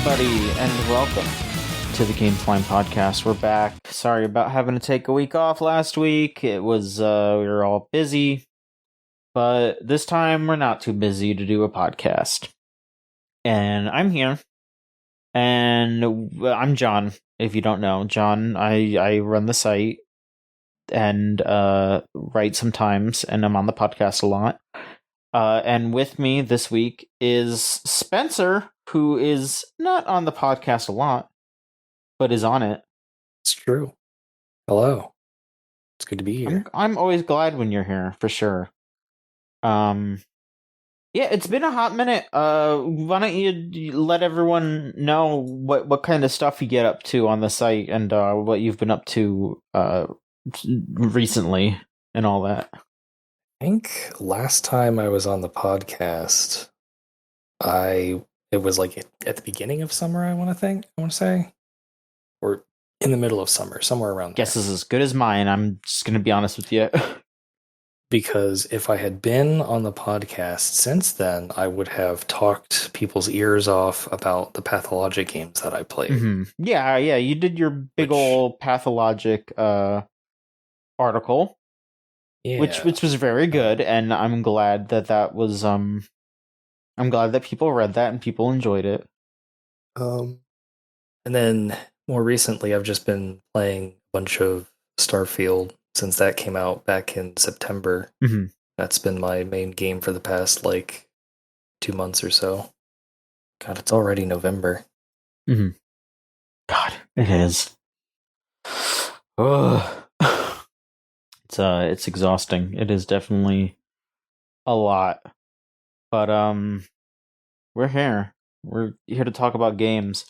everybody, and welcome to the Gamesline podcast. We're back. Sorry about having to take a week off last week. It was, we were all busy, but this time we're not too busy to do a podcast. And I'm here, and I'm John, if you don't know. John, I run the site, and write sometimes, and I'm on the podcast a lot. And with me this week is Spencer, who is not on the podcast a lot, but is on it. It's true. Hello. It's good to be here. I'm always glad when you're here, for sure. Yeah, it's been a hot minute. Why don't you let everyone know what kind of stuff you get up to on the site and what you've been up to recently and all that. I think last time I was on the podcast, it was like at the beginning of summer, I want to say. Or in the middle of summer, somewhere around there. Guess is as good as mine. I'm just going to be honest with you. Because if I had been on the podcast since then, I would have talked people's ears off about the Pathologic games that I played. Mm-hmm. Yeah, you did your big old Pathologic article, which was very good, and I'm glad that was I'm glad that people read that and people enjoyed it. And then more recently, I've just been playing a bunch of Starfield since that came out back in September. Mm-hmm. That's been my main game for the past, 2 months or so. God, it's already November. Mm-hmm. God, it is. Ugh. It's exhausting. It is definitely a lot. But, we're here. We're here to talk about games.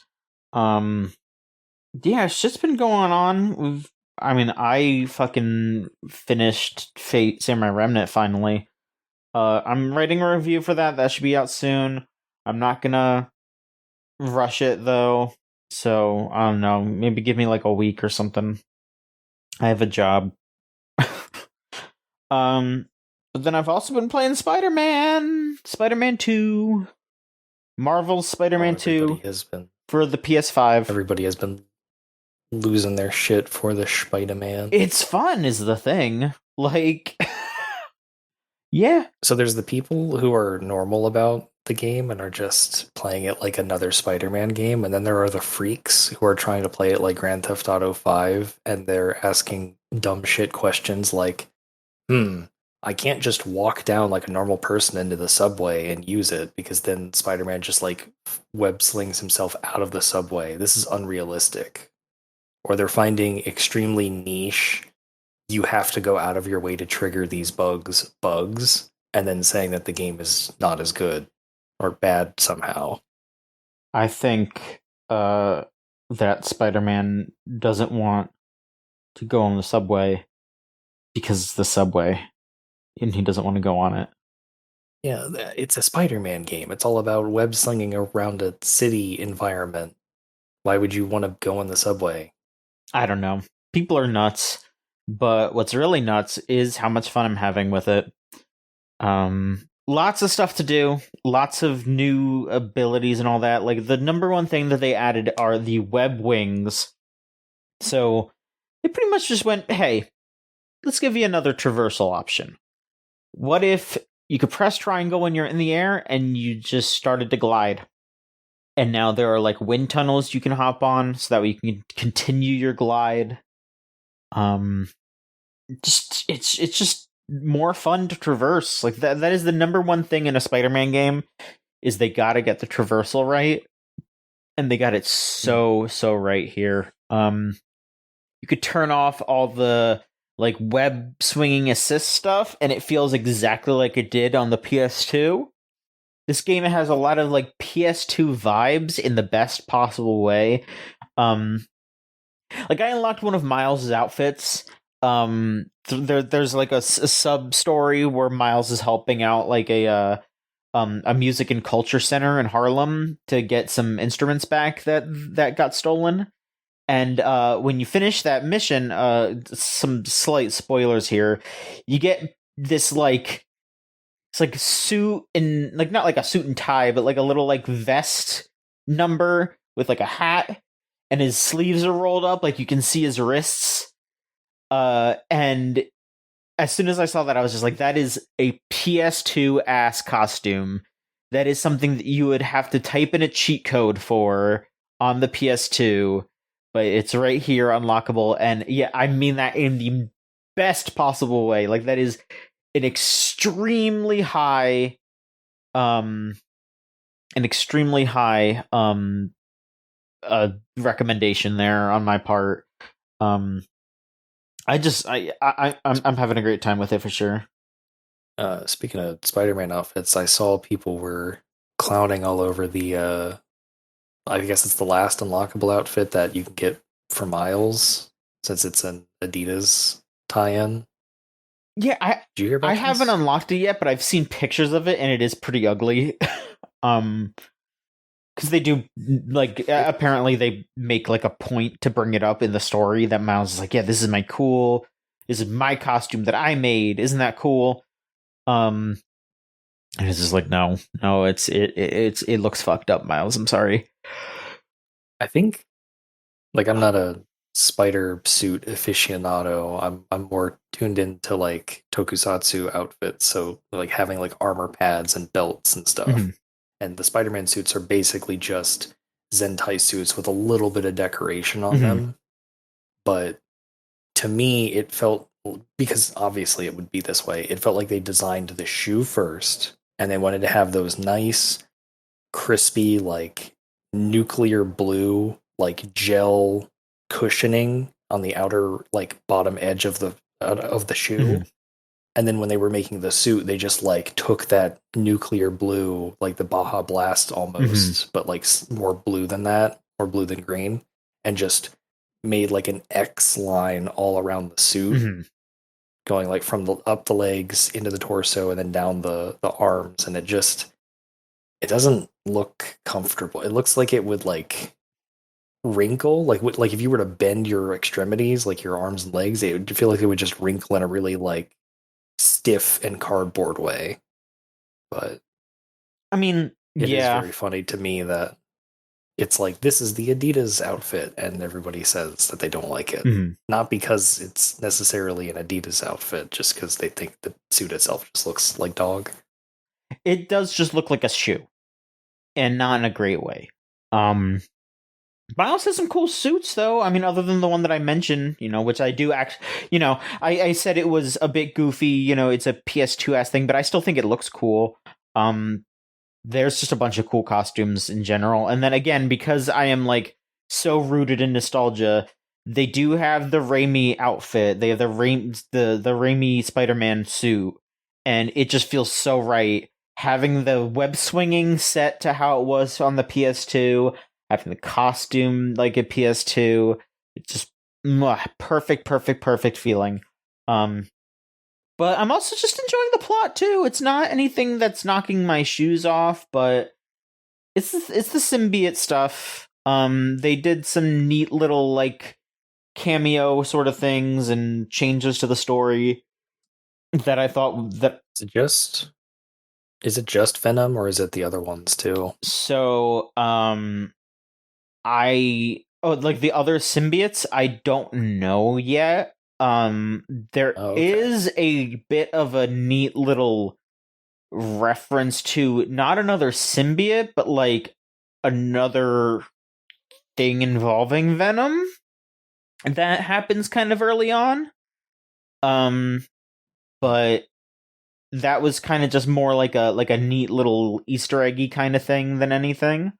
Yeah, shit's been going on. I fucking finished Fate Samurai Remnant finally. I'm writing a review for that. That should be out soon. I'm not gonna rush it though. So, I don't know. Maybe give me a week or something. I have a job. But then I've also been playing Spider-Man 2. Marvel's Spider-Man 2 for the PS5. Everybody has been losing their shit for the Spider-Man. It's fun is the thing. Yeah. So there's the people who are normal about the game and are just playing it like another Spider-Man game, and then there are the freaks who are trying to play it like Grand Theft Auto 5, and they're asking dumb shit questions like, I can't just walk down like a normal person into the subway and use it, because then Spider-Man just web slings himself out of the subway. This is unrealistic. Or they're finding extremely niche, you have to go out of your way to trigger these bugs, and then saying that the game is not as good or bad somehow. I think that Spider-Man doesn't want to go on the subway because it's the subway, and he doesn't want to go on it. Yeah, it's a Spider-Man game. It's all about web slinging around a city environment. Why would you want to go on the subway? I don't know. People are nuts. But what's really nuts is how much fun I'm having with it. Lots of stuff to do. Lots of new abilities and all that. The number one thing that they added are the web wings. So they pretty much just went, hey, let's give you another traversal option. What if you could press triangle when you're in the air and you just started to glide? And now there are wind tunnels you can hop on so that way you can continue your glide. It's just more fun to traverse. That is the number one thing in a Spider-Man game, is they gotta get the traversal right. And they got it so right here. You could turn off all the web swinging assist stuff, and it feels exactly like it did on the PS2. This game has a lot of PS2 vibes in the best possible way. I unlocked one of Miles' outfits. There's a sub story where Miles is helping out a music and culture center in Harlem to get some instruments back that got stolen. And when you finish that mission, some slight spoilers here, you get this suit and not a suit and tie, but a little vest number with like a hat, and his sleeves are rolled up, like you can see his wrists. And as soon as I saw that, I was just like, that is a PS2 ass costume. That is something that you would have to type in a cheat code for on the PS2, but it's right here, unlockable. And yeah, I mean that in the best possible way. Like, that is an extremely high, um, recommendation there on my part. I'm having a great time with it for sure. Speaking of Spider-Man outfits, I saw people were clowning all over the I guess it's the last unlockable outfit that you can get for Miles, since it's an Adidas tie-in. Yeah, Did you hear I about haven't this? unlocked it yet, but I've seen pictures of it, and it is pretty ugly. um, because they do, like, apparently they make like a point to bring it up in the story that Miles is like, yeah, this is my costume that I made. Isn't that cool? And it's just like, no, it looks fucked up, Miles. I'm sorry. I think, like, I'm not a spider suit aficionado. I'm more tuned into like tokusatsu outfits, so like having like armor pads and belts and stuff. Mhm. And the Spider-Man suits are basically just Zentai suits with a little bit of decoration on Mhm. them. But to me, it felt, because obviously it would be this way, it felt like they designed the shoe first and they wanted to have those nice, crispy, like nuclear blue, like gel cushioning on the outer, like bottom edge of the shoe. Mhm. And then when they were making the suit, they just like took that nuclear blue, like the Baja Blast Mhm. almost, but like more blue than that, more blue than green, and just made like an X line all around the suit, Mhm. going like from the up the legs into the torso and then down the arms, and it doesn't look comfortable. It looks like it would like wrinkle, like if you were to bend your extremities, like your arms and legs, it would feel like it would just wrinkle in a really like stiff and cardboard way. But I mean, it is yeah. very funny to me that it's like, this is the Adidas outfit, and everybody says that they don't like it. Mhm. Not because it's necessarily an Adidas outfit, just because they think the suit itself just looks like dog. It does just look like a shoe, and not in a great way. Um, Miles has some cool suits, though. I mean, other than the one that I mentioned, which I do actually, I said it was a bit goofy. It's a PS2 ass thing, but I still think it looks cool. Um, there's just a bunch of cool costumes in general, and then again, because I am like so rooted in nostalgia, they do have the Raimi outfit. They have the Raimi Spider-Man suit, and it just feels so right. Having the web swinging set to how it was on the PS2, having the costume like a PS2, it's just perfect, perfect, perfect feeling. Um, but I'm also just enjoying the plot too. It's not anything that's knocking my shoes off, but it's the symbiote stuff. They did some neat little like cameo sort of things and changes to the story that I thought that Is it just Venom, or is it the other ones too? so I oh, like the other symbiotes I don't know yet. There Oh, okay. is a bit of a neat little reference to not another symbiote, but like another thing involving Venom that happens kind of early on. Um, but that was kind of just more like a neat little Easter eggy kind of thing than anything.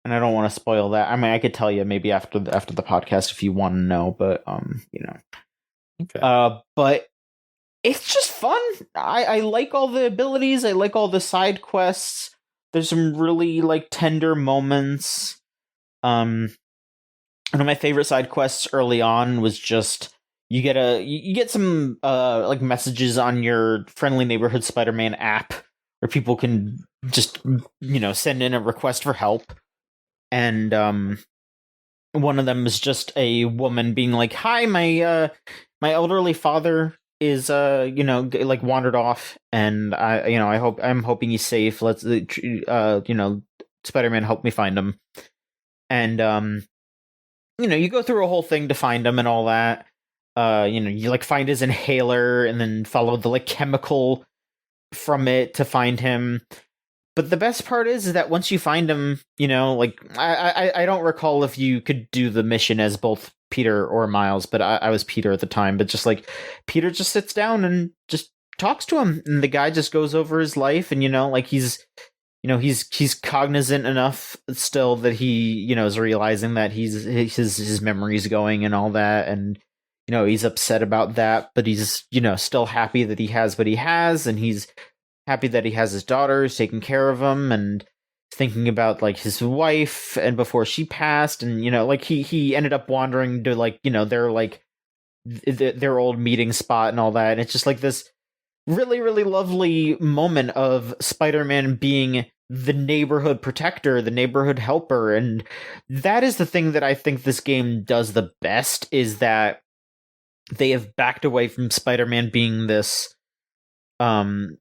And I don't want to spoil that. I mean, I could tell you maybe after the podcast if you want to know, but Okay. but it's just fun. I like all the abilities. I like all the side quests. There's some really like tender moments. Um, One of my favorite side quests early on was just you get some like messages on your friendly neighborhood Spider-Man app where people can just send in a request for help, and one of them is just a woman being like, "Hi, my elderly father is like wandered off, and I'm hoping he's safe. Let's Spider-Man helped me find him. And you go through a whole thing to find him and all that. You like find his inhaler and then follow the like chemical from it to find him. But the best part is that once you find him, like I don't recall if you could do the mission as both Peter or Miles, but I was Peter at the time. But just like Peter just sits down and just talks to him, and the guy just goes over his life, and like he's cognizant enough still that he is realizing that his memory's going and all that, and he's upset about that, but he's still happy that he has what he has, and he's happy that he has his daughters taking care of him, and thinking about like his wife and before she passed, and like he ended up wandering to like their old meeting spot and all that, and it's just like this really, really lovely moment of Spider-Man being the neighborhood protector, the neighborhood helper, and that is the thing that I think this game does the best, is that they have backed away from Spider-Man being this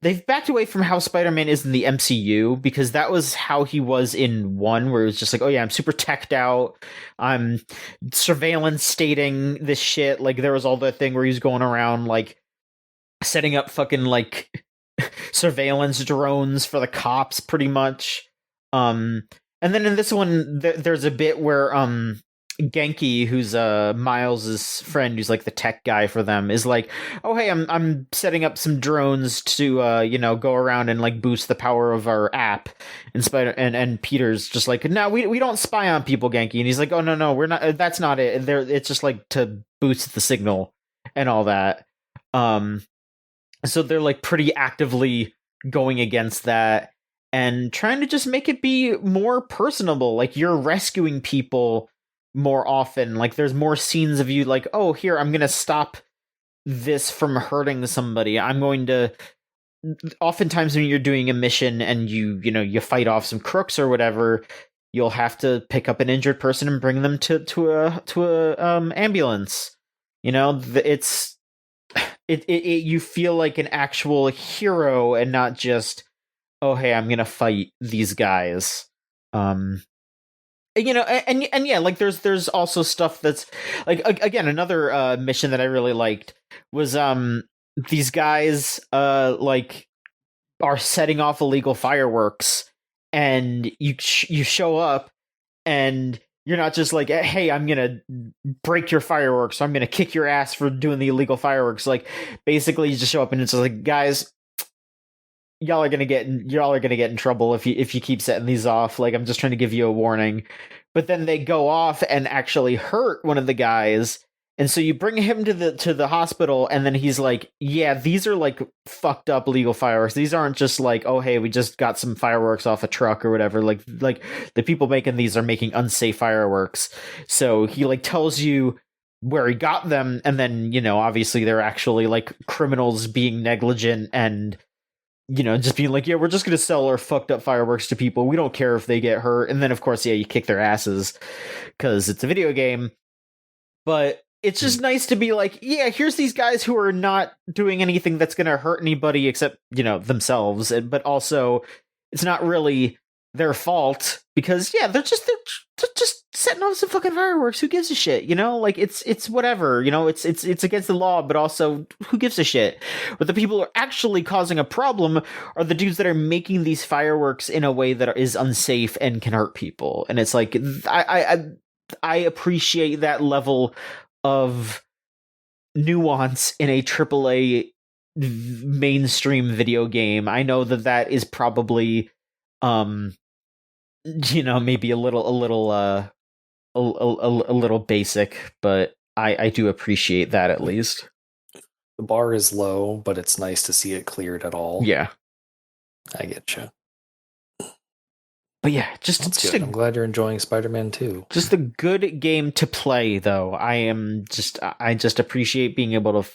they've backed away from how Spider-Man is in the MCU, because that was how he was in 1, where it was just like, oh yeah, I'm super teched out, I'm surveillance stating this shit. Like there was all that thing where he was going around like setting up fucking like surveillance drones for the cops pretty much. And then in this one there's a bit where Genki, who's Miles's friend, who's like the tech guy for them, is like, oh hey, I'm setting up some drones to go around and like boost the power of our app. And and Peter's just like, no, we don't spy on people, Genki. And he's like, oh no, we're not, that's not it. It's just like to boost the signal and all that. So they're like pretty actively going against that and trying to just make it be more personable. Like you're rescuing people more often. Like there's more scenes of you like, oh, here, I'm going to stop this from hurting somebody. I'm going to, oftentimes when you're doing a mission and you fight off some crooks or whatever, you'll have to pick up an injured person and bring them to a ambulance. You feel like an actual hero and not just, oh hey, I'm gonna fight these guys. And yeah, like there's also stuff that's like, again, another mission that I really liked was these guys like are setting off illegal fireworks, and you show up and you're not just like, hey, I'm gonna break your fireworks, so I'm gonna kick your ass for doing the illegal fireworks. Like basically you just show up and it's like, guys, y'all are gonna get in trouble if you keep setting these off. Like I'm just trying to give you a warning. But then they go off and actually hurt one of the guys, and so you bring him to the hospital, and then he's like, yeah, these are like fucked up legal fireworks. These aren't just like, oh hey, we just got some fireworks off a truck or whatever. Like the people making these are making unsafe fireworks. So he like tells you where he got them, and then obviously they're actually like criminals being negligent and just being like, yeah, we're just gonna sell our fucked up fireworks to people, we don't care if they get hurt. And then of course, yeah, you kick their asses because it's a video game. But it's just nice to be like, yeah, here's these guys who are not doing anything that's gonna hurt anybody except themselves, but also it's not really their fault, because yeah, they're just setting off some fucking fireworks. Who gives a shit? Like it's whatever. It's against the law, but also who gives a shit? But the people who are actually causing a problem are the dudes that are making these fireworks in a way that is unsafe and can hurt people. And it's like I appreciate that level of nuance in a AAA mainstream video game. I know that is probably maybe a little basic, but I do appreciate that at least. The bar is low, but it's nice to see it cleared at all. Yeah, I get you. But yeah, just I'm glad you're enjoying Spider-Man 2. Just a good game to play, though. I just appreciate being able to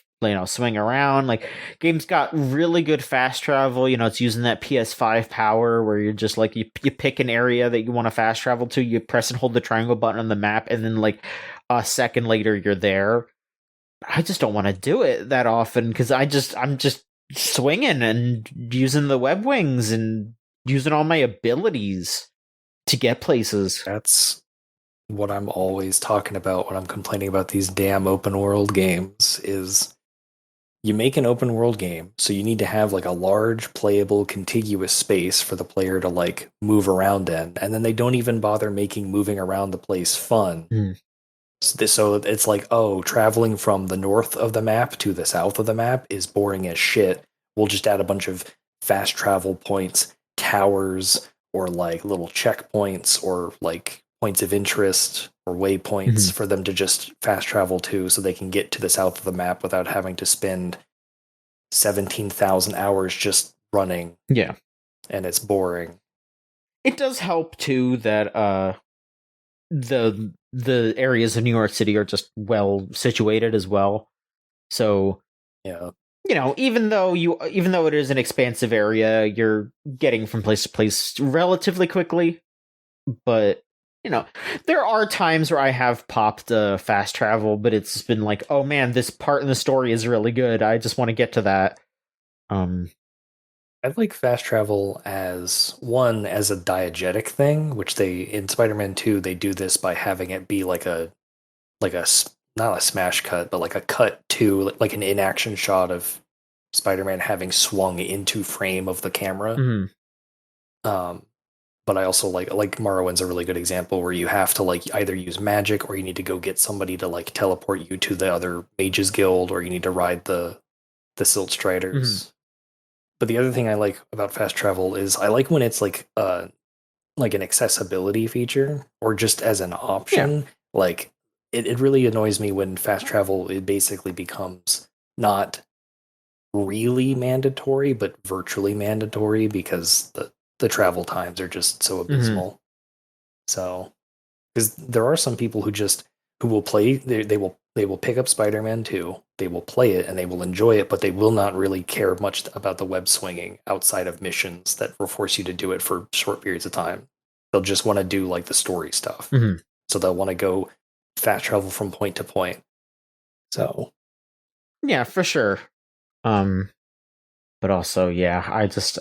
swing around. Like, game's got really good fast travel. It's using that PS5 power where you're just like, you pick an area that you want to fast travel to, you press and hold the triangle button on the map, and then like a second later you're there. I just don't want to do it that often because I'm just swinging and using the web wings and using all my abilities. to get places. That's what I'm always talking about when I'm complaining about these damn open world games is you make an open world game, so you need to have like a large playable contiguous space for the player to like move around in, and then they don't even bother making moving around the place fun. Mm. So it's like, oh, traveling from the north of the map to the south of the map is boring as shit. We'll just add a bunch of fast travel points, towers, or like little checkpoints, or like points of interest or waypoints for them to just fast travel to so they can get to the south of the map without having to spend 17,000 hours just running. Yeah. And it's boring. It does help too that the areas of New York City are just well situated as well. So yeah, even though it is an expansive area, you're getting from place to place relatively quickly. But there are times where I have popped fast travel, but it's been like, oh man, this part in the story is really good. I just want to get to that. I like fast travel as a diegetic thing, which they in Spider-Man 2 they do this by having it be like a not a smash cut, but like a cut to like an in-action shot of Spider-Man having swung into frame of the camera. But I also like Morrowind's a really good example where you have to like either use magic or you need to go get somebody to like teleport you to the other mages guild, or you need to ride the Silt Striders. But the other thing I like about fast travel is I like when it's like an accessibility feature or just as an option. Yeah. Like it really annoys me when fast travel it basically becomes not really mandatory but virtually mandatory because the travel times are just so abysmal. So because there are some people who will play they will pick up Spider-Man 2, they will play it and they will enjoy it, but they will not really care much about the web swinging outside of missions that will force you to do it for short periods of time. They'll just want to do like the story stuff. So they'll want to go fast travel from point to point. So yeah, for sure. But also, yeah,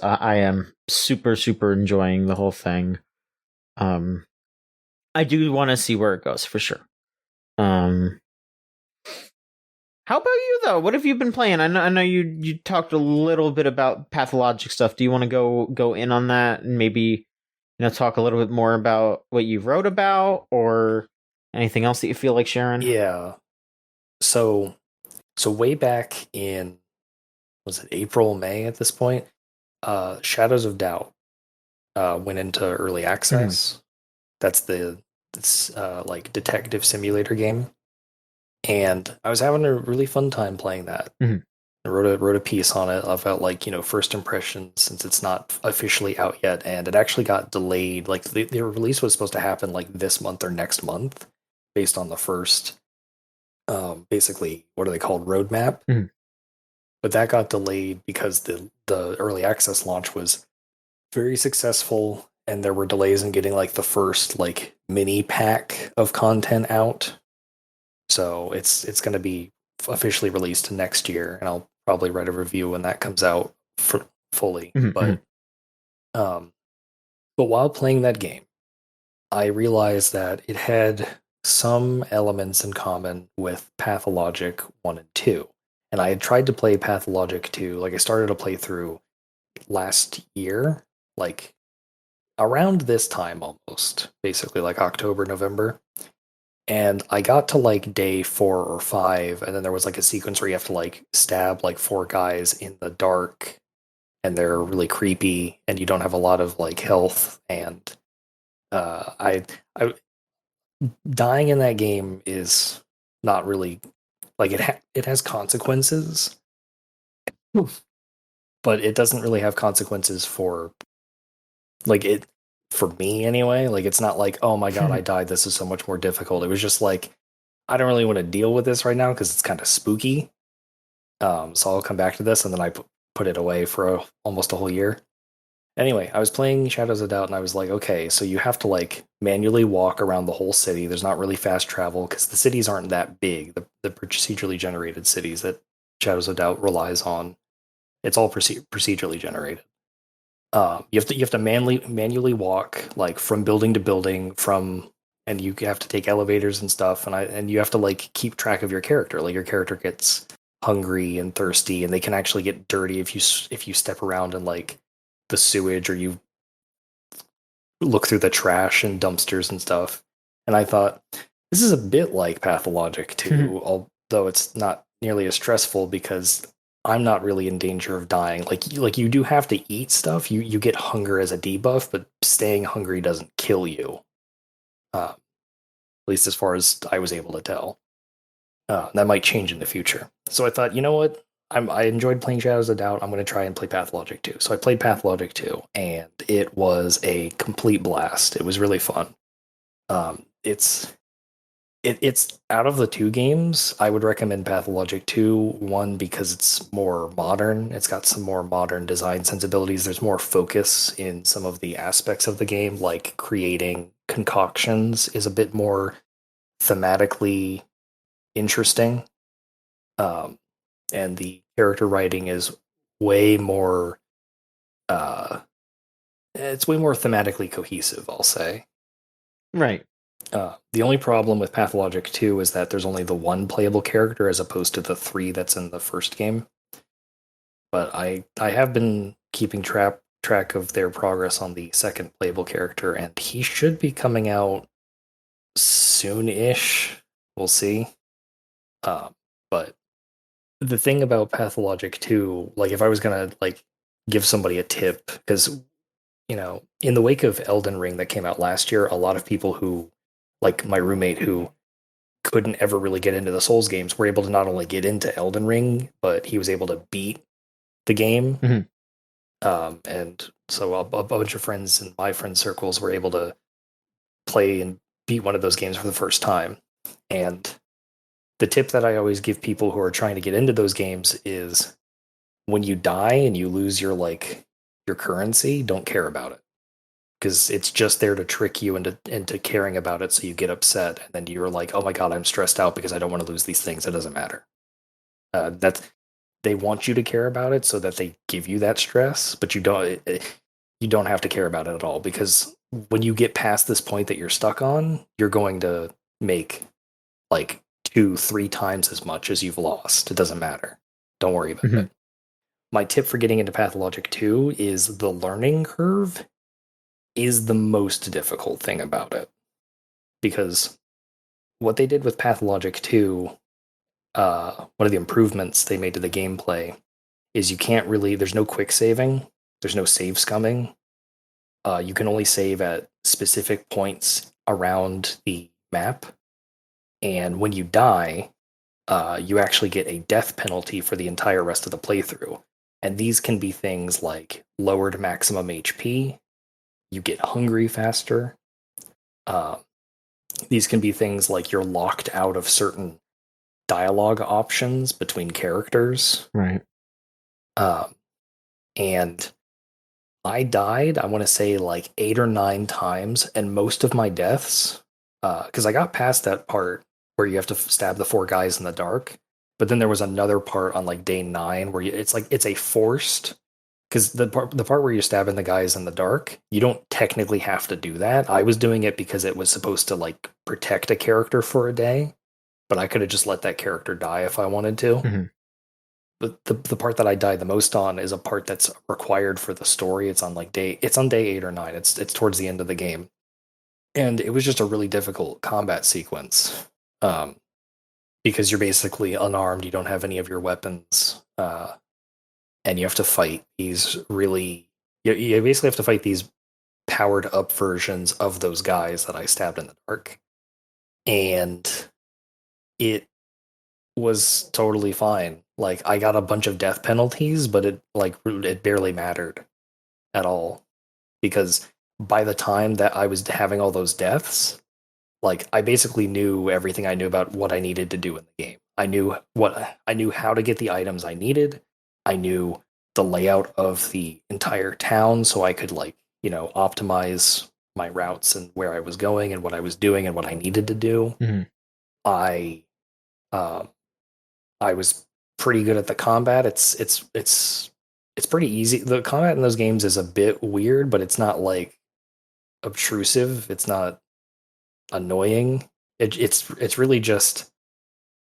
I am super, super enjoying the whole thing. I do want to see where it goes for sure. How about you though? What have you been playing? I know you talked a little bit about Pathologic stuff. Do you want to go in on that and maybe talk a little bit more about what you wrote about or anything else that you feel like sharing? Yeah. So way back in, was it April, May at this point? Shadows of Doubt went into early access. That's like detective simulator game, and I was having a really fun time playing that. I wrote a piece on it about like first impressions since it's not officially out yet, and it actually got delayed. Like the release was supposed to happen like this month or next month, based on the first, basically what are they called, roadmap. But that got delayed because the early access launch was very successful, and there were delays in getting like the first like mini pack of content out. So it's going to be officially released next year, and I'll probably write a review when that comes out fully. But while playing that game, I realized that it had some elements in common with Pathologic 1 and 2. And I had tried to play Pathologic 2, like I started a playthrough last year, like around this time almost, basically like October, November. And I got to like day 4 or 5, and then there was like a sequence where you have to like stab like 4 guys in the dark, and they're really creepy, and you don't have a lot of like health. And I dying in that game is not really like it has consequences, but it doesn't really have consequences for like it for me anyway. Like it's not like, oh my god, I died, this is so much more difficult. It was just like, I don't really want to deal with this right now because it's kind of spooky. So I'll come back to this, and then I put it away for almost a whole year. Anyway, I was playing Shadows of Doubt, and I was like, okay, so you have to like manually walk around the whole city. There's not really fast travel because the cities aren't that big. The procedurally generated cities that Shadows of Doubt relies on, it's all procedurally generated. You have to manually walk like from building to building and you have to take elevators and stuff, and you have to like keep track of your character. Like your character gets hungry and thirsty, and they can actually get dirty if you step around in like the sewage, or you look through the trash and dumpsters and stuff. And I thought this is a bit like Pathologic too, although it's not nearly as stressful because I'm not really in danger of dying. Like you do have to eat stuff. You get hunger as a debuff, but staying hungry doesn't kill you. At least as far as I was able to tell. That might change in the future. So I thought, you know what? I enjoyed playing Shadows of Doubt. I'm going to try and play Pathologic 2. So I played Pathologic 2, and it was a complete blast. It was really fun. It's out of the two games, I would recommend Pathologic 2. One, because it's more modern. It's got some more modern design sensibilities. There's more focus in some of the aspects of the game, like creating concoctions is a bit more thematically interesting. And the character writing is way more it's way more thematically cohesive, I'll say. Right. The only problem with Pathologic 2 is that there's only the one playable character as opposed to the three that's in the first game. But I have been keeping track of their progress on the second playable character, and he should be coming out soon-ish. We'll see. But the thing about Pathologic 2, like if I was gonna like give somebody a tip, because in the wake of Elden Ring that came out last year, a lot of people who, like my roommate who couldn't ever really get into the Souls games, were able to not only get into Elden Ring, but he was able to beat the game. And so a bunch of friends in my friend circles were able to play and beat one of those games for the first time. And the tip that I always give people who are trying to get into those games is when you die and you lose your currency, don't care about it. Because it's just there to trick you into caring about it, so you get upset, and then you're like, "Oh my god, I'm stressed out because I don't want to lose these things." It doesn't matter. They want you to care about it so that they give you that stress, but you don't have to care about it at all, because when you get past this point that you're stuck on, you're going to make like 2-3 times as much as you've lost. It doesn't matter. Don't worry about it. My tip for getting into Pathologic 2 is the learning curve is the most difficult thing about it. Because what they did with Pathologic 2, one of the improvements they made to the gameplay is there's no quick saving, there's no save scumming. You can only save at specific points around the map. And when you die, you actually get a death penalty for the entire rest of the playthrough. And these can be things like lowered maximum HP, you get hungry faster. These can be things like you're locked out of certain dialogue options between characters. Right. And I died, I want to say like 8 or 9 times, and most of my deaths, because I got past that part where you have to stab the 4 guys in the dark, but then there was another part on like day 9 where it's a forced, because the part where you're stabbing the guys in the dark, you don't technically have to do that. I was doing it because it was supposed to like protect a character for a day, but I could have just let that character die if I wanted to. But the part that I died the most on is a part that's required for the story. It's on day 8 or 9. It's towards the end of the game, and it was just a really difficult combat sequence, because you're basically unarmed. You don't have any of your weapons. And you have to fight these you basically have to fight these powered up versions of those guys that I stabbed in the dark. And it was totally fine. Like, I got a bunch of death penalties, but it barely mattered at all. Because by the time that I was having all those deaths, like, I basically knew everything I knew about what I needed to do in the game. I knew how to get the items I needed. I knew the layout of the entire town, so I could optimize my routes and where I was going and what I was doing and what I needed to do. I was pretty good at the combat. It's it's pretty easy. The combat in those games is a bit weird, but it's not like obtrusive. It's not annoying. It's really just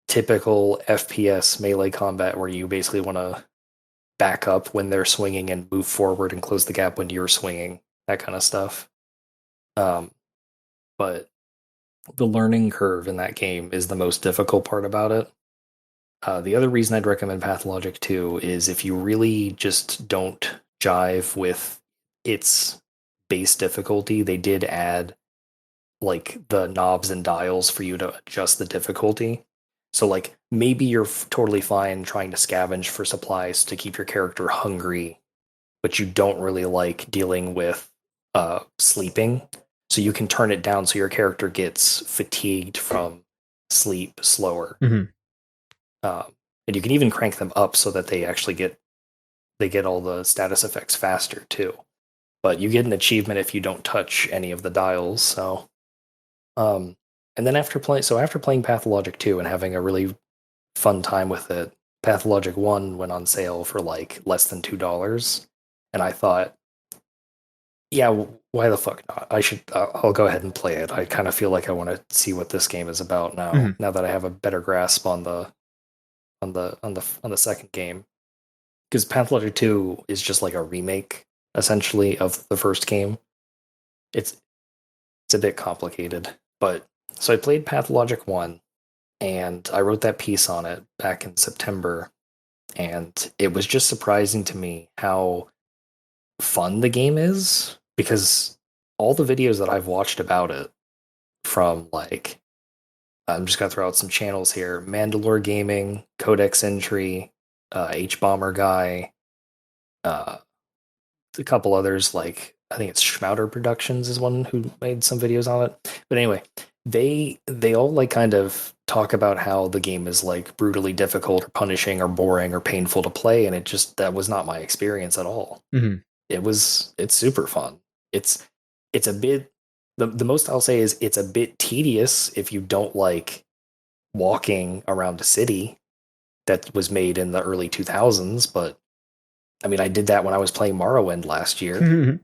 typical FPS melee combat where you basically want to back up when they're swinging and move forward and close the gap when you're swinging, that kind of stuff. Um, but the learning curve in that game is the most difficult part about it. The other reason I'd recommend Pathologic 2 is if you really just don't jive with its base difficulty, they did add like the knobs and dials for you to adjust the difficulty. So like maybe you're totally fine trying to scavenge for supplies to keep your character hungry, but you don't really like dealing with sleeping. So you can turn it down so your character gets fatigued from sleep slower. Mm-hmm. And you can even crank them up so that they actually get all the status effects faster too. But you get an achievement if you don't touch any of the dials. So, and then after playing Pathologic 2 and having a really fun time with it, Pathologic 1 went on sale for like less than $2, and I thought, yeah, why the fuck not? I'll go ahead and play it. I kind of feel like I want to see what this game is about now. Mm-hmm. Now that I have a better grasp on the second game, because Pathologic 2 is just like a remake essentially of the first game. It's a bit complicated, but so I played Pathologic 1 and I wrote that piece on it back in September, and it was just surprising to me how fun the game is, because all the videos that I've watched about it, from like, I'm just gonna throw out some channels here: Mandalore Gaming, Codex Entry, H Bomber Guy, a couple others, like I think it's Schmouder Productions is one who made some videos on it. But anyway, they all like kind of talk about how the game is like brutally difficult or punishing or boring or painful to play, and that was not my experience at all. Mm-hmm. It's super fun. It's a bit, the most I'll say is it's a bit tedious if you don't like walking around a city that was made in the early 2000s, but I mean, I did that when I was playing Morrowind last year. Mm-hmm.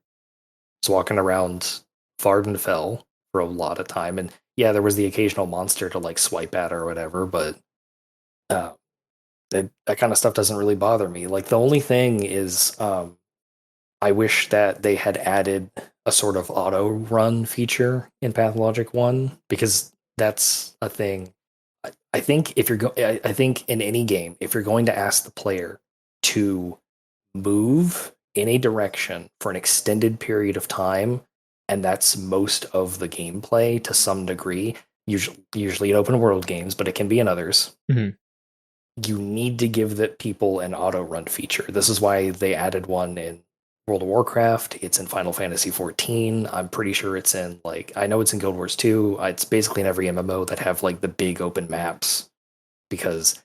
Was walking around Vardenfell for a lot of time, and yeah, there was the occasional monster to like swipe at or whatever, but that kind of stuff doesn't really bother me. Like the only thing is, I wish that they had added a sort of auto run feature in Pathologic 1, because that's a thing. I think I think in any game, if you're going to ask the player to move in a direction for an extended period of time, and that's most of the gameplay to some degree, usually in open world games, but it can be in others. Mm-hmm. You need to give the people an auto run feature. This is why they added one in World of Warcraft. It's in Final Fantasy 14. I'm pretty sure it's in, like, I know it's in Guild Wars 2. It's basically in every MMO that have like the big open maps, because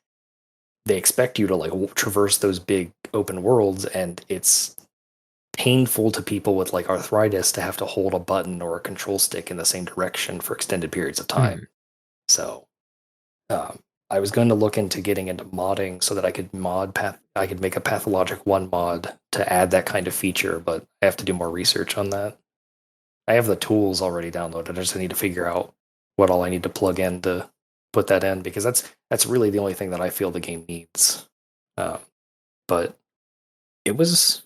they expect you to like traverse those big open worlds, and it's painful to people with like arthritis to have to hold a button or a control stick in the same direction for extended periods of time. Mm. So I was going to look into getting into modding so that I could I could make a Pathologic 1 mod to add that kind of feature, but I have to do more research on that. I have the tools already downloaded. I just need to figure out what all I need to plug in to put that in, because that's really the only thing that I feel the game needs. But it was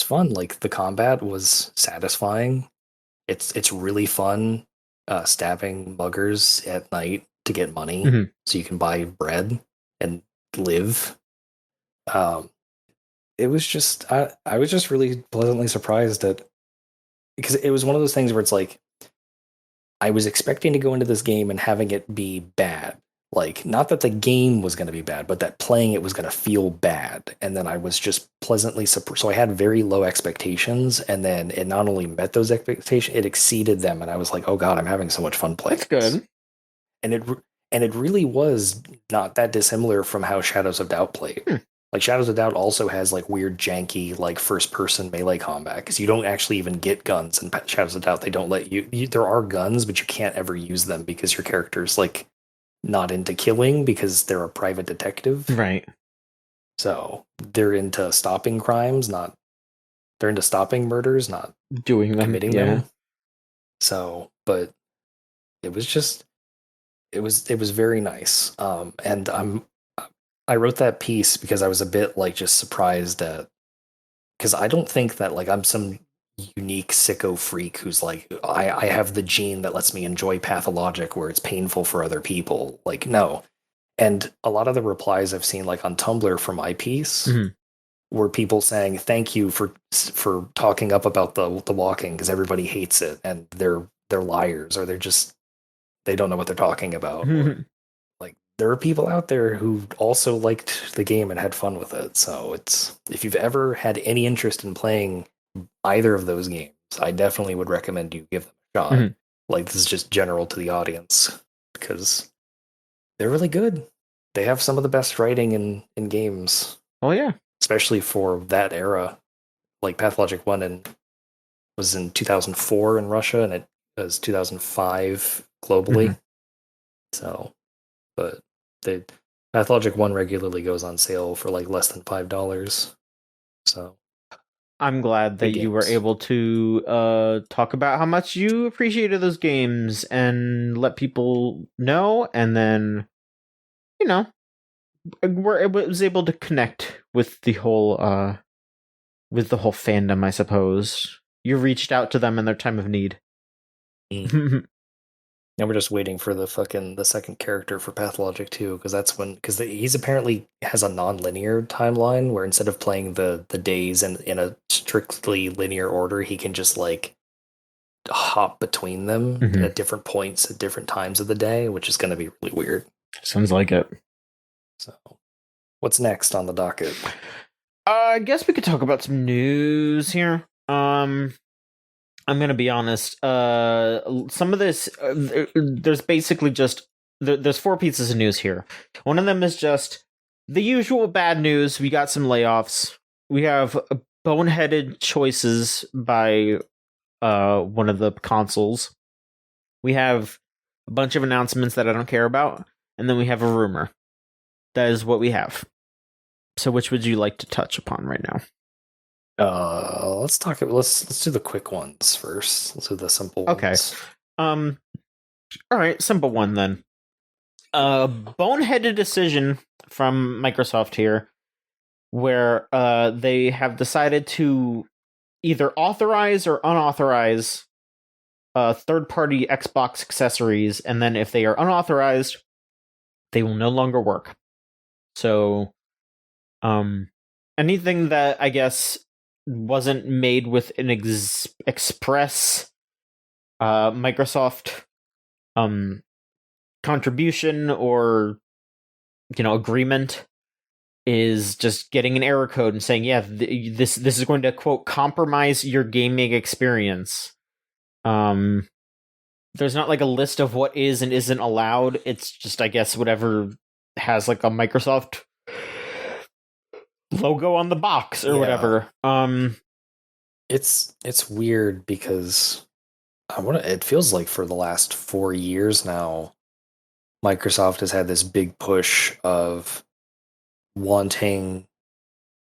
fun. Like the combat was satisfying. It's really fun stabbing muggers at night to get money, Mm-hmm. so you can buy bread and live. It was just I was just really pleasantly surprised at, because it was one of those things where it's like I was expecting to go into this game and having it be bad. Like, not that the game was going to be bad, but that playing it was going to feel bad. And then I was just pleasantly surprised. So I had very low expectations, and then it not only met those expectations, it exceeded them. And I was like, oh God, I'm having so much fun playing. That's this. good. And it really was not that dissimilar from how Shadows of Doubt played. Like, Shadows of Doubt also has like weird, janky, like first person melee combat, because you don't actually even get guns in Shadows of Doubt. They don't let you. There are guns, but you can't ever use them because your character's like not into killing, because they're a private detective. Right. So they're into stopping crimes, not they're into stopping murders, not Doing them, committing yeah. them. So, but it was just it was very nice. And I wrote that piece because I was a bit like just surprised at because I don't think that like I'm some unique sicko freak who's like I have the gene that lets me enjoy pathologic where it's painful for other people. Like no. And a lot of the replies I've seen like on Tumblr for my piece Mhm. were people saying thank you for talking up about the walking because everybody hates it and they're liars or they're just they don't know what they're talking about or like there are people out there who also liked the game and had fun with it. So it's if you've ever had any interest in playing either of those games, I definitely would recommend you give them a shot. Mhm. Like this is just general to the audience because they're really good. They have some of the best writing in games, Oh yeah. especially for that era. Like Pathologic 1 and was in 2004 in Russia and it was 2005 globally. Mhm. So, but the Pathologic 1 regularly goes on sale for like less than $5. So, I'm glad that good you were games. able to talk about how much you appreciated those games and let people know, and then you know was able to connect with the whole fandom. I suppose you reached out to them in their time of need. Mm. And we're just waiting for the second character for Pathologic 2 because that's when because he's apparently has a non-linear timeline where instead of playing the days in a strictly linear order, he can just like hop between them Mhm. at different points at different times of the day, which is going to be really weird. Sounds like it. So, what's next on the docket? I guess we could talk about some news here. I'm gonna be honest. Some of this, there's basically just there's four pieces of news here. One of them is just the usual bad news. We got some layoffs. We have boneheaded choices by one of the consoles. We have a bunch of announcements that I don't care about, and then we have a rumor. That is what we have. So, which would you like to touch upon right now? Let's talk. Let's do the quick ones first. Let's do the simple Okay. ones. Um. All right. Simple one then. A boneheaded decision from Microsoft here, where they have decided to either authorize or unauthorize third-party Xbox accessories, and then if they are unauthorized, they will no longer work. So, anything that I guess wasn't made with an express Microsoft contribution or agreement is just getting an error code and saying, yeah, this is going to quote compromise your gaming experience. There's not like a list of what is and isn't allowed. It's just, I guess, whatever has like a Microsoft logo on the box or whatever. It's weird because it feels like for the last 4 years now, Microsoft has had this big push of wanting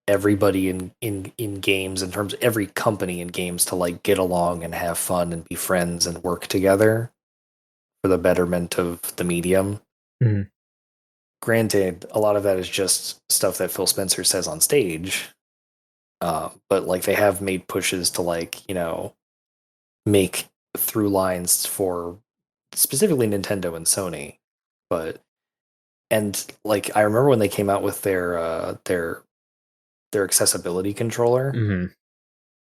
everybody in games in terms of every company in games to like get along and have fun and be friends and work together for the betterment of the medium. Mhm. Granted, a lot of that is just stuff that Phil Spencer says on stage, but like they have made pushes to like make through lines for specifically Nintendo and Sony, but and like I remember when they came out with their accessibility controller Mhm.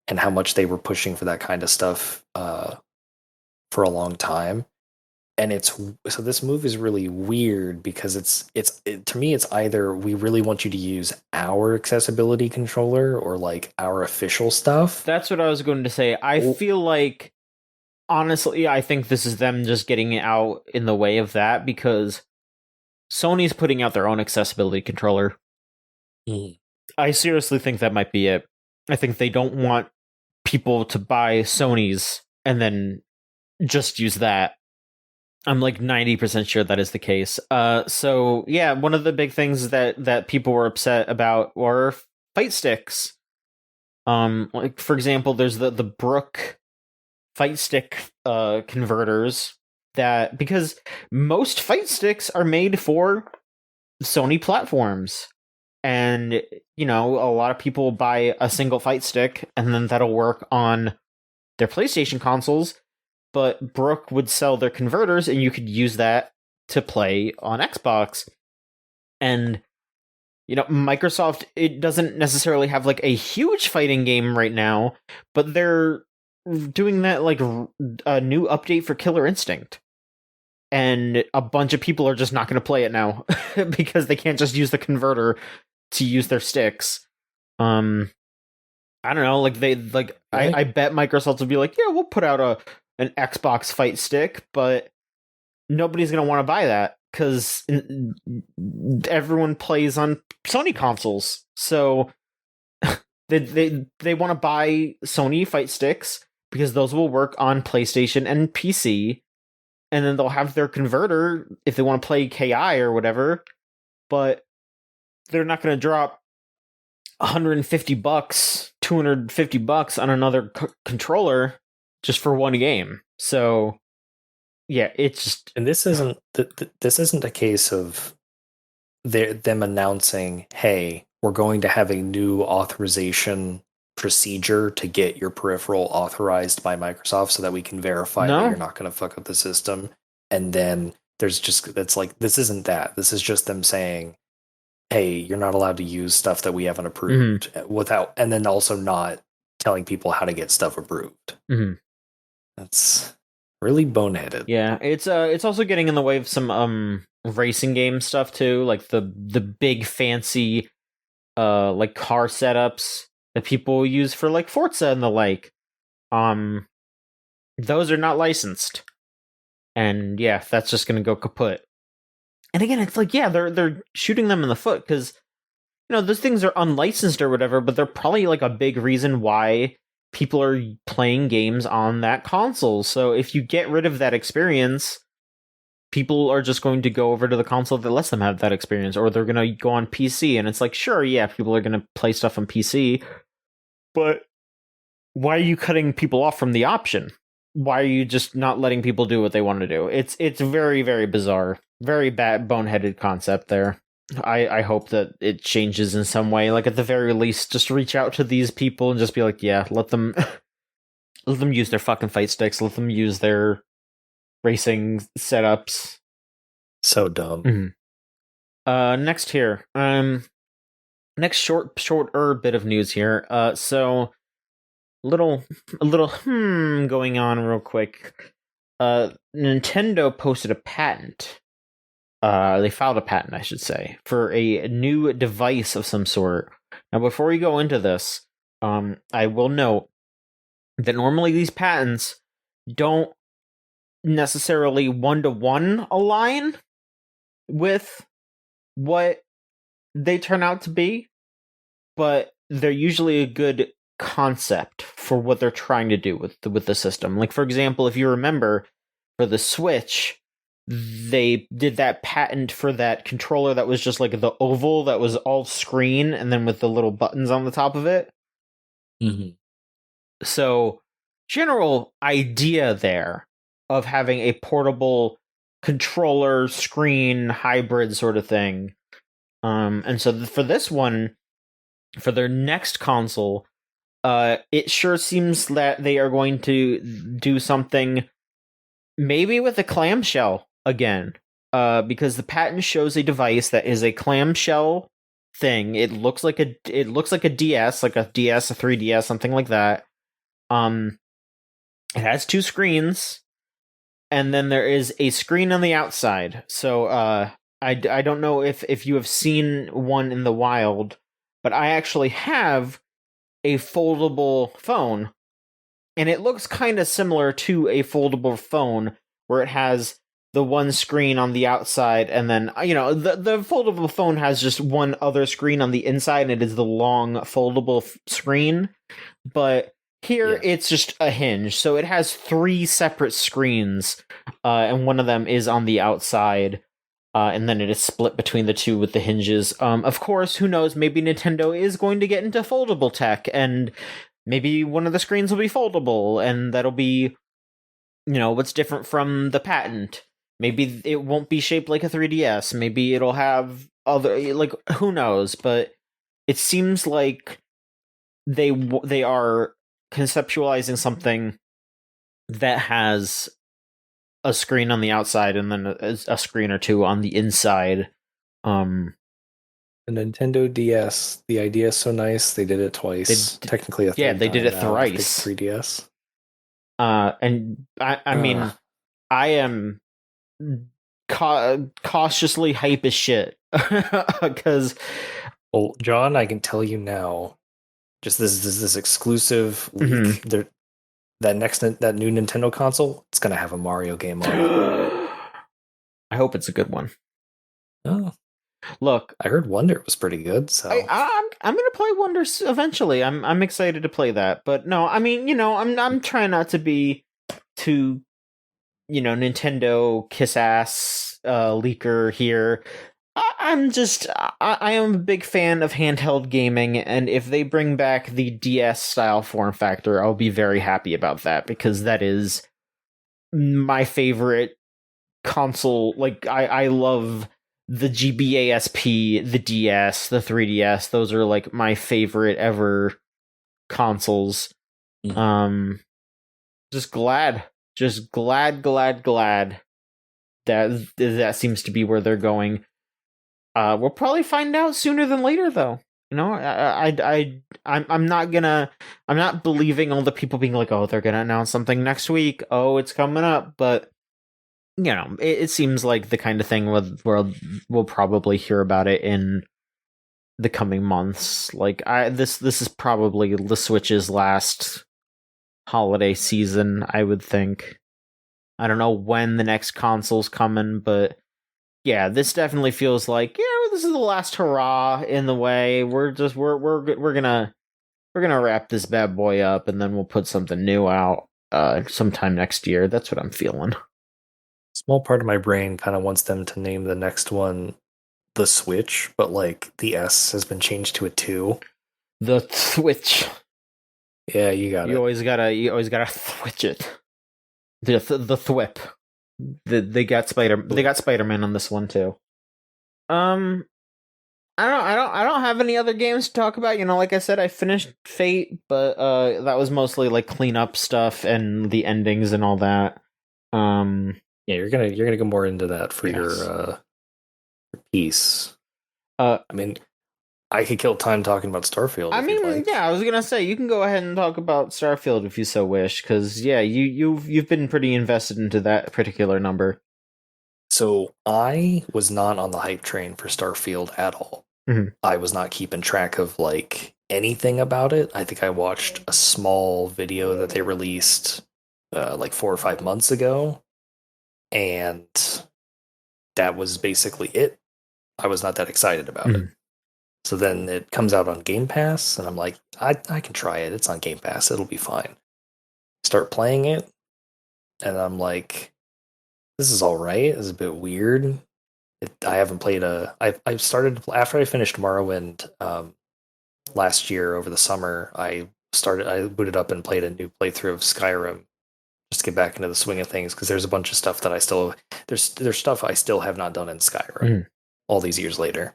and how much they were pushing for that kind of stuff for a long time. And it's so this move is really weird because to me it's either we really want you to use our accessibility controller or like our official stuff. That's what I was going to say. I feel like, honestly, I think this is them just getting out in the way of that because Sony's putting out their own accessibility controller. Mm. I seriously think that might be it. I think they don't want people to buy Sony's and then just use that. I'm like 90% sure that is the case. So yeah, one of the big things that people were upset about were fight sticks. Like for example, there's the Brook fight stick converters that, because most fight sticks are made for Sony platforms. And, you know, a lot of people buy a single fight stick and then that'll work on their PlayStation consoles. But Brook would sell their converters and you could use that to play on Xbox. And, you know, Microsoft, it doesn't necessarily have like a huge fighting game right now, but they're doing that like a new update for Killer Instinct. And a bunch of people are just not going to play it now because they can't just use the converter to use their sticks. I don't know, like I bet Microsoft will be like, yeah, we'll put out an Xbox fight stick, but nobody's going to want to buy that because everyone plays on Sony consoles. So they want to buy Sony fight sticks because those will work on PlayStation and PC, and then they'll have their converter if they want to play KI or whatever, but they're not going to drop $150, $250 on another controller just for one game. So yeah, it's just, and this isn't a case of them announcing, hey, we're going to have a new authorization procedure to get your peripheral authorized by Microsoft so that we can verify that you're not going to fuck up the system. And then there's just, that's like, this isn't that. This is just them saying, hey, you're not allowed to use stuff that we haven't approved without, and then also not telling people how to get stuff approved. That's really boneheaded. Yeah, it's also getting in the way of some racing game stuff too, like the big fancy like car setups that people use for like Forza and the like. Those are not licensed. And yeah, that's just gonna go kaput. And again, it's like, yeah, they're shooting them in the foot because, you know, those things are unlicensed or whatever, but they're probably like a big reason why people are playing games on that console. So if you get rid of that experience, people are just going to go over to the console that lets them have that experience, or they're going to go on PC. And it's like, sure, yeah, people are going to play stuff on PC, but why are you cutting people off from the option? Why are you just not letting people do what they want to do? It's very, very bizarre. Very bad, boneheaded concept there. I hope that it changes in some way. Like, at the very least, just reach out to these people and just be like, yeah, let them use their fucking fight sticks. Let them use their racing setups. So dumb. Next here. Next shorter bit of news here. So a little going on real quick. Nintendo posted a patent. They filed a patent, I should say, for a new device of some sort. Now, before we go into this, I will note that normally these patents don't necessarily one-to-one align with what they turn out to be, but they're usually a good concept for what they're trying to do with the system. Like, for example, if you remember, for the Switch, they did that patent for that controller that was just like the oval that was all screen and then with the little buttons on the top of it. So, general idea there of having a portable controller screen hybrid sort of thing. And so for this one, for their next console, it sure seems that they are going to do something maybe with a clamshell again, because the patent shows a device that is a clamshell thing. It looks like a DS, like a DS, a 3DS, something like that. It has two screens, and then there is a screen on the outside. So I don't know if you have seen one in the wild, but I actually have a foldable phone, and it looks kind of similar to a foldable phone where it has the one screen on the outside, and then, you know, the foldable phone has just one other screen on the inside, and it is the long foldable screen. But Here, Yeah. it's just a hinge, so it has 3 separate screens, and one of them is on the outside, and then it is split between the two with the hinges. Of course, who knows? Maybe Nintendo is going to get into foldable tech, and maybe one of the screens will be foldable, and that'll be, what's different from the patent. Maybe it won't be shaped like a 3DS. Maybe it'll have other, like, who knows? But it seems like they are conceptualizing something that has a screen on the outside and then a screen or two on the inside. The Nintendo DS, the idea is so nice. They did it twice. Technically a third yeah, they did it time now with the thrice. 3DS. And I mean, I am cautiously hype as shit because Well, John, I can tell you now, just this exclusive leak. That new Nintendo console, it's gonna have a Mario game on it. I hope it's a good one. Oh, look, I heard Wonder was pretty good. So I'm gonna play Wonders eventually. I'm excited to play that. But no, I mean, I'm trying not to be too, Nintendo kiss ass leaker here. I am a big fan of handheld gaming, and if they bring back the DS style form factor, I'll be very happy about that, because that is my favorite console. Like, I love the GBASP, the DS, the 3DS. Those are like my favorite ever consoles. Just glad that seems to be where they're going. We'll probably find out sooner than later, though. I'm not believing all the people being like, oh, they're gonna announce something next week. Oh, it's coming up. But it seems like the kind of thing where we'll probably hear about it in the coming months. Like, this is probably the Switch's last holiday season, I would think. I don't know when the next console's coming, but yeah, this definitely feels like, this is the last hurrah in the way. We're gonna wrap this bad boy up, and then we'll put something new out sometime next year. That's what I'm feeling. Small part of my brain kind of wants them to name the next one the Switch, but like the S has been changed to a 2. The Switch. Yeah, you got it. You always gotta switch it. The thwip. They got Spider-Man on this one too. I don't have any other games to talk about. Like I said, I finished Fate, but that was mostly like cleanup stuff and the endings and all that. Yeah, you're gonna go more into that for your piece. I mean, I could kill time talking about Starfield. I mean, like. I was gonna say you can go ahead and talk about Starfield if you so wish, because you've been pretty invested into that particular number. So I was not on the hype train for Starfield at all. Mm-hmm. I was not keeping track of like anything about it. I think I watched a small video that they released like 4 or 5 months ago, and that was basically it. I was not that excited about it. So then it comes out on Game Pass, and I'm like, I can try it. It's on Game Pass. It'll be fine. Start playing it, and I'm like, this is all right. It's a bit weird. I haven't played I started after I finished Morrowind last year over the summer. I booted up and played a new playthrough of Skyrim just to get back into the swing of things, because there's a bunch of stuff that there's stuff I still have not done in Skyrim all these years later.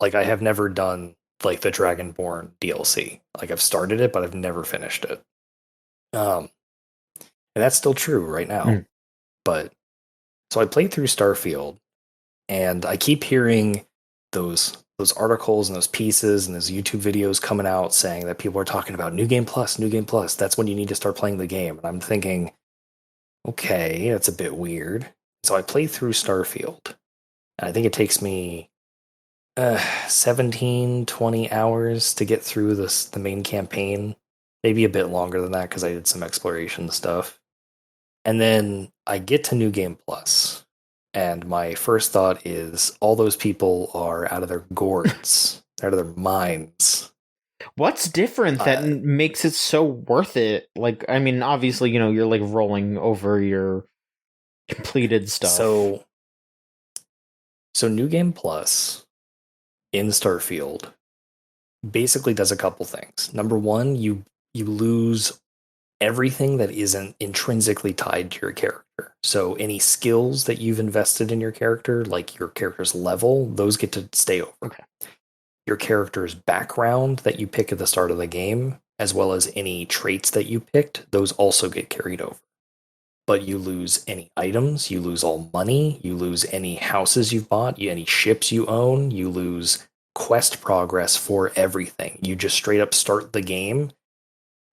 Like, I have never done like the Dragonborn DLC. Like, I've started it, but I've never finished it. And that's still true right now. But so I played through Starfield, and I keep hearing those articles and those pieces and those YouTube videos coming out saying that people are talking about New Game Plus. That's when you need to start playing the game. And I'm thinking, okay, that's a bit weird. So I played through Starfield, and I think it takes me 17, 20 hours to get through the main campaign. Maybe a bit longer than that, because I did some exploration stuff. And then I get to New Game Plus, and my first thought is all those people are out of their gourds, out of their minds. What's different that Uh, makes it so worth it? Like, I mean, obviously, you're like rolling over your completed stuff. so so New Game Plus in Starfield basically does a couple things. Number one, you lose everything that isn't intrinsically tied to your character. So any skills that you've invested in your character, like your character's level, those get to stay over. Okay. Your character's background that you pick at the start of the game, as well as any traits that you picked, those also get carried over. But you lose any items, you lose all money, you lose any houses you've bought, any ships you own, you lose quest progress for everything. You just straight up start the game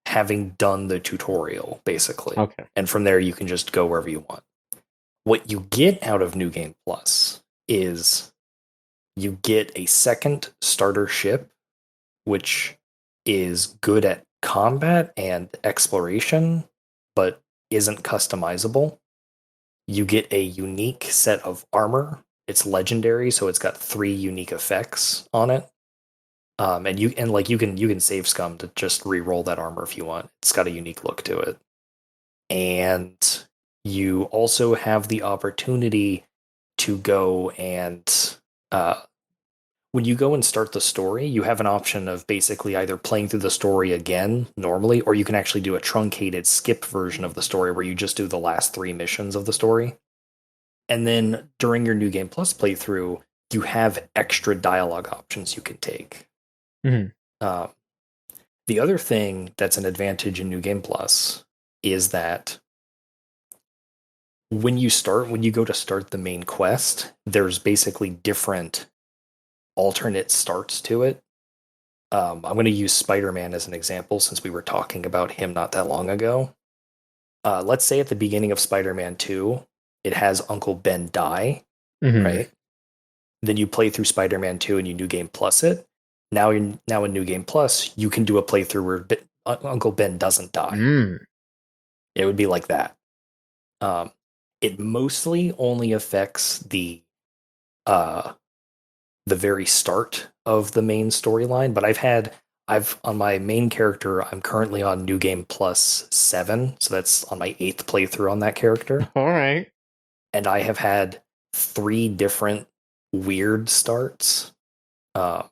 having done the tutorial, basically. Okay. And from there, you can just go wherever you want. What you get out of New Game Plus is you get a second starter ship, which is good at combat and exploration, but isn't customizable. You get a unique set of armor. It's legendary, so it's got 3 unique effects on it. And you can save scum to just re-roll that armor if you want. It's got a unique look to it. And you also have the opportunity to go and when you go and start the story, you have an option of basically either playing through the story again normally, or you can actually do a truncated skip version of the story where you just do the last 3 missions of the story. And then during your New Game Plus playthrough, you have extra dialogue options you can take. Mm-hmm. Uh, the other thing that's an advantage in New Game Plus is that when you go to start the main quest, there's basically different alternate starts to it. I'm going to use Spider-Man as an example since we were talking about him not that long ago. Let's say at the beginning of Spider-Man 2, it has Uncle Ben die, Mm-hmm. right? Then you play through Spider-Man 2 and you New Game Plus it. Now in New Game Plus, you can do a playthrough where Uncle Ben doesn't die. Mm. It would be like that. Um, it mostly only affects uh, the very start of the main storyline, but I've on my main character, I'm currently on New Game Plus 7, so that's on my 8th playthrough on that character. All right. And I have had 3 different weird starts, uh,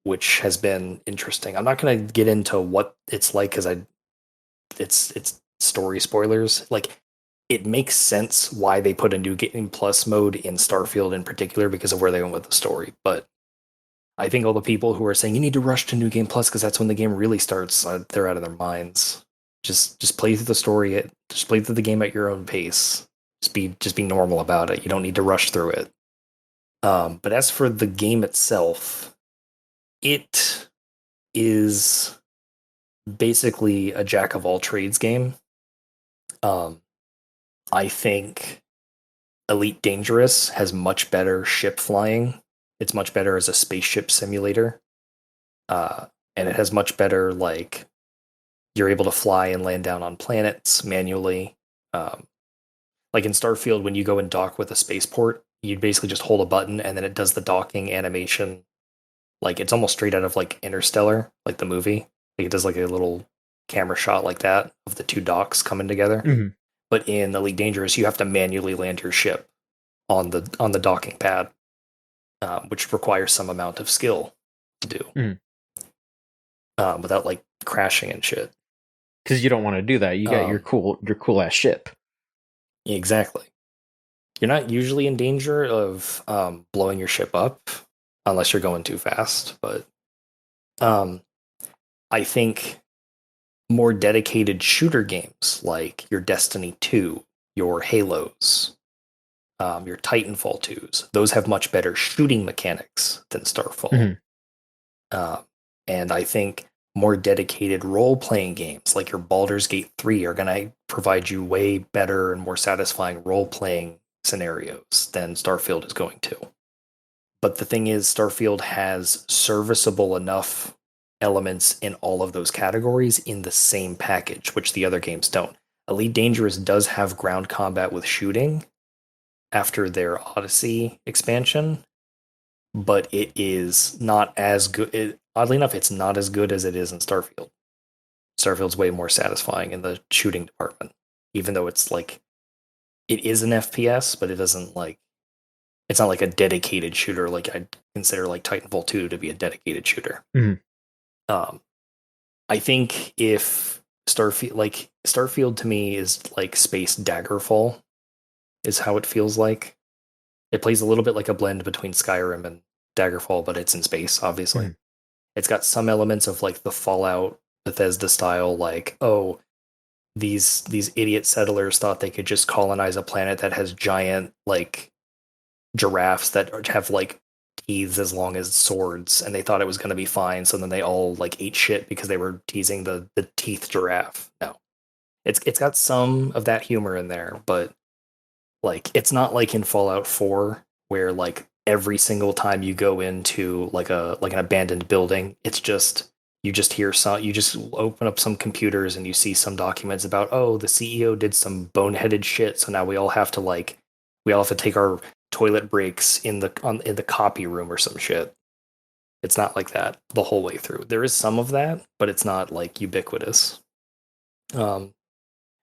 which has been interesting. I'm not going to get into what it's like because it's story spoilers. Like it makes sense why they put a New Game Plus mode in Starfield in particular because of where they went with the story. But I think all the people who are saying you need to rush to New Game Plus because that's when the game really starts, they're out of their minds. Just play through the story. Just play through the game at your own pace. Just be normal about it. You don't need to rush through it. But as for the game itself, it is basically a jack of all trades game. Um, I think Elite Dangerous has much better ship flying. It's much better as a spaceship simulator. Uh, and it has much better, like, you're able to fly and land down on planets manually. Um, like in Starfield, when you go and dock with a spaceport, you basically just hold a button and then it does the docking animation. Like, it's almost straight out of, like, Interstellar, like the movie. Like, it does, like, a little camera shot like that of the 2 docks coming together. Mm-hmm. But in Elite Dangerous, you have to manually land your ship on the docking pad, which requires some amount of skill to do without like crashing and shit. Because you don't want to do that. You got Um, your cool ass ship. exactly. You're not usually in danger of blowing your ship up unless you're going too fast. But um, I think more dedicated shooter games like your Destiny 2, your Halos, your Titanfall 2s, those have much better shooting mechanics than Starfall. Mm-hmm. And I think more dedicated role playing games like your Baldur's Gate 3 are going to provide you way better and more satisfying role playing scenarios than Starfield is going to. But the thing is, Starfield has serviceable enough elements in all of those categories in the same package, which the other games don't. Elite Dangerous does have ground combat with shooting after their Odyssey expansion, but it is not as good. oddly enough, it's not as good as it is in Starfield. Starfield's way more satisfying in the shooting department, even though it's like it is an FPS, but it doesn't like it's not like a dedicated shooter. Like I'd consider like Titanfall 2 to be a dedicated shooter. Mhm. Um, I think if Starfield to me is like space Daggerfall is how it feels like. It plays a little bit like a blend between Skyrim and Daggerfall, but it's in space, obviously. Mhm. It's got some elements of like the Fallout Bethesda style, like, oh, these idiot settlers thought they could just colonize a planet that has giant like giraffes that have like teeth as long as swords, and they thought it was going to be fine. So then they all like ate shit because they were teasing the teeth giraffe. No, it's got some of that humor in there, but like it's not like in Fallout 4 where like every single time you go into like an abandoned building, it's just you just hear some you just open up some computers and you see some documents about, oh, the CEO did some boneheaded shit, so now we all have to take our toilet breaks in the copy room or some shit. It's not like that the whole way through. There is some of that, but it's not like ubiquitous. Um,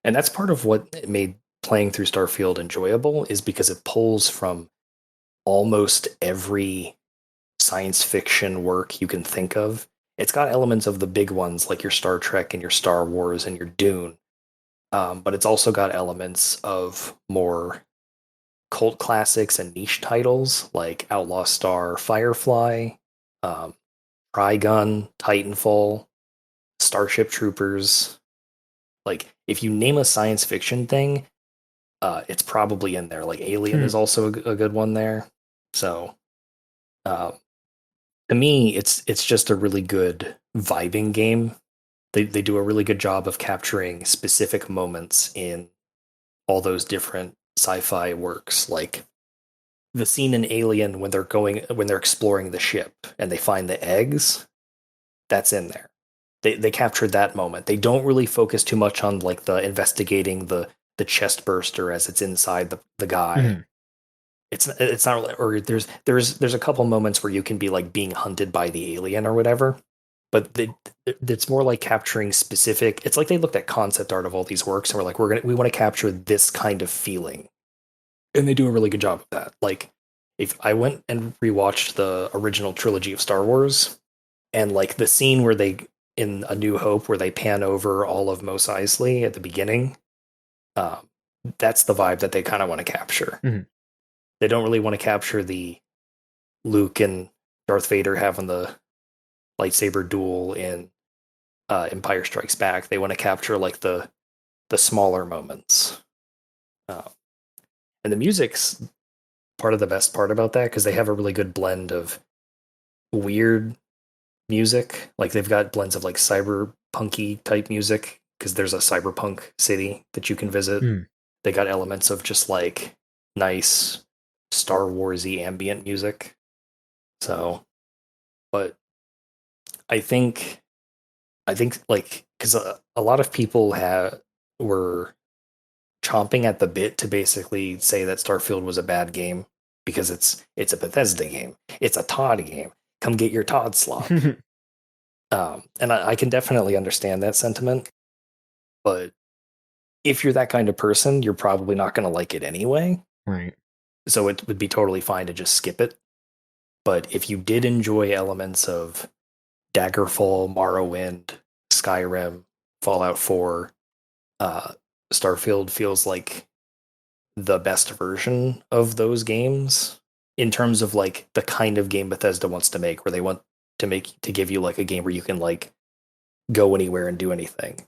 and that's part of what made playing through Starfield enjoyable is because it pulls from almost every science fiction work you can think of. It's got elements of the big ones like your Star Trek and your Star Wars and your Dune, but it's also got elements of more cult classics and niche titles like Outlaw Star, Firefly, um, Trigun, Titanfall, Starship Troopers. Like, if you name a science fiction thing, it's probably in there. Like Alien Hmm. is also a good one there. So, uh, to me, it's just a really good vibing game. They do a really good job of capturing specific moments in all those different sci-fi works. Like the scene in Alien when they're exploring the ship and they find the eggs, that's in there. They captured that moment. They don't really focus too much on like the investigating the chest burster as it's inside the guy. Mhm. It's not really, or there's a couple moments where you can be like being hunted by the alien or whatever, but it's more like capturing specific. It's like they looked at concept art of all these works and were like, we want to capture this kind of feeling, and they do a really good job of that. Like if I went and rewatched the original trilogy of Star Wars, and like the scene where they in A New Hope where they pan over all of Mos Eisley at the beginning, um, that's the vibe that they kind of want to capture. Mhm. They don't really want to capture the Luke and Darth Vader having the lightsaber duel in Empire Strikes Back. They want to capture like the smaller moments, uh, and the music's part of the best part about that because they have a really good blend of weird music. Like they've got blends of like cyberpunky type music because there's a cyberpunk city that you can visit. Mhm. They got elements of just like nice Star Warsy ambient music. So, but I think like because a lot of people were chomping at the bit to basically say that Starfield was a bad game because it's a Bethesda game, it's a Todd game. Come get your Todd slop. And I can definitely understand that sentiment, but if you're that kind of person, you're probably not going to like it anyway. Right. So it would be totally fine to just skip it. But if you did enjoy elements of Daggerfall, Morrowind, Skyrim, Fallout 4, uh, Starfield feels like the best version of those games in terms of like the kind of game Bethesda wants to make, where they want to give you like a game where you can like go anywhere and do anything.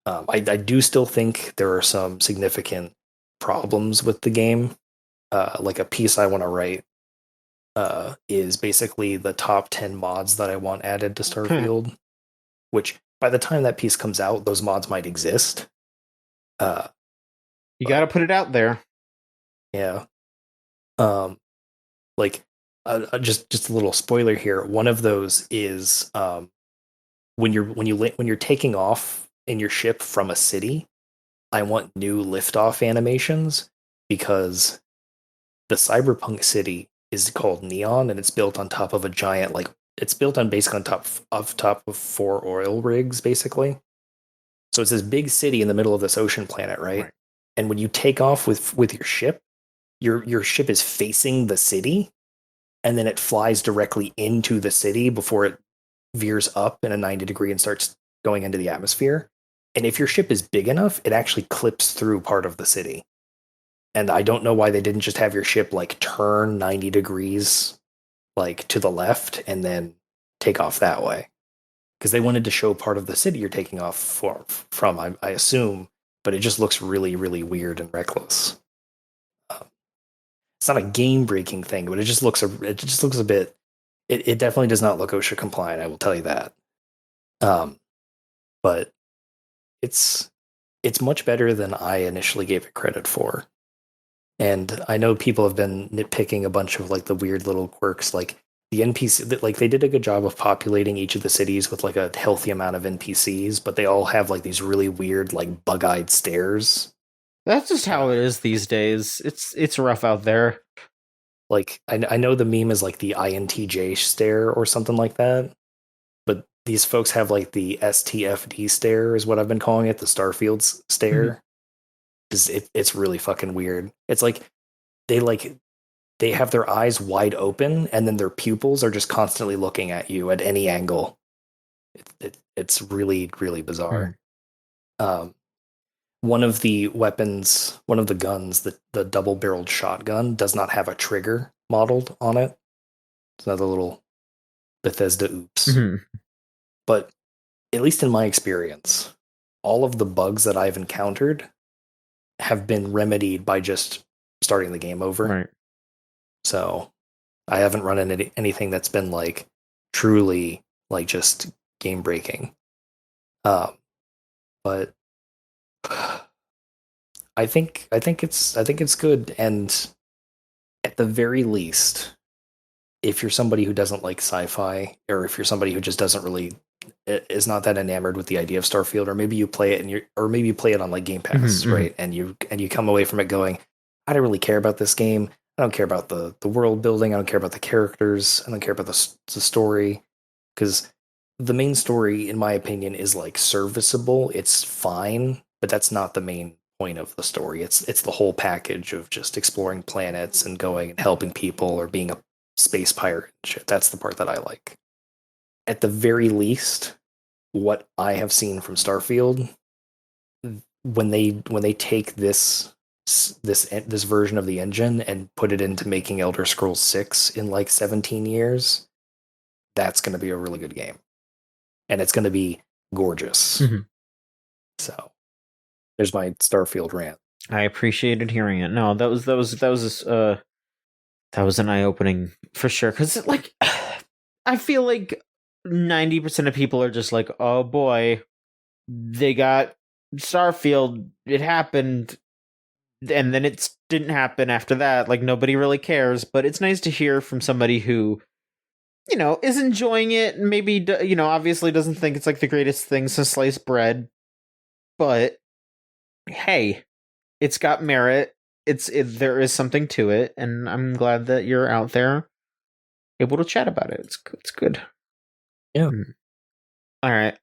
I do still think there are some significant problems with the game. Like a piece I want to write is basically the top 10 mods that I want added to Starfield, which by the time that piece comes out, those mods might exist. Uh, You got but to put it out there. yeah, um, like just a little spoiler here. One of those is when you're taking off in your ship from a city. I want new liftoff animations because the cyberpunk city is called Neon and it's built on top of a giant like it's built on basically on top of 4 oil rigs, basically. So it's this big city in the middle of this ocean planet, right? Right. And when you take off with your ship, your ship is facing the city, and then it flies directly into the city before it veers up in a 90 degree and starts going into the atmosphere. And if your ship is big enough, it actually clips through part of the city. And I don't know why they didn't just have your ship like turn 90 degrees like to the left and then take off that way. Because they wanted to show part of the city you're taking off from, I assume, but it just looks really, really weird and reckless. It's not a game breaking thing, but it just looks a bit. It definitely does not look OSHA compliant. I will tell you that. But it's much better than I initially gave it credit for. And I know people have been nitpicking a bunch of like the weird little quirks, like the NPC. Like they did a good job of populating each of the cities with like a healthy amount of NPCs, but they all have like these really weird, like bug-eyed stares. That's just how it is these days. It's rough out there. Like I know the meme is like the INTJ stare or something like that, but these folks have like the STFD stare is what I've been calling it, the Starfield stare. It's really fucking weird. It's like they have their eyes wide open and then their pupils are just constantly looking at you at any angle. It's really, really bizarre. One of the weapons, one of the guns, the double-barreled shotgun, does not have a trigger modeled on it. It's another little Bethesda oops. But at least in my experience, all of the bugs that I've encountered have been remedied by just starting the game over. Right. So I haven't run into anything that's been like truly like just game breaking. But I think it's good, and at the very least, if you're somebody who doesn't like sci-fi, or if you're somebody who just doesn't really is not that enamored with the idea of Starfield, or maybe you play it or maybe you play it on like Game Pass, right? And you come away from it going, I don't really care about this game. I don't care about the world building. I don't care about the characters. I don't care about the story, because the main story, in my opinion, is like serviceable. It's fine, but that's not the main point of the story. It's the whole package of just exploring planets and going and helping people or being a space pirate and shit. That's the part that I like. At the very least, what I have seen from Starfield, when they take this version of the engine and put it into making Elder Scrolls 6 in like 17 years, that's going to be a really good game. And it's going to be gorgeous. So there's my Starfield rant. I appreciated hearing it. No, that was an eye-opening for sure. Because like, I feel like 90% of people are just like, oh boy, they got Starfield. It happened, and then it didn't happen after that. Like nobody really cares. But it's nice to hear from somebody who, is enjoying it, and maybe, obviously doesn't think it's like the greatest thing since sliced bread, but hey, it's got merit. There is something to it, and I'm glad that you're out there able to chat about it. It's good. Yeah. All right.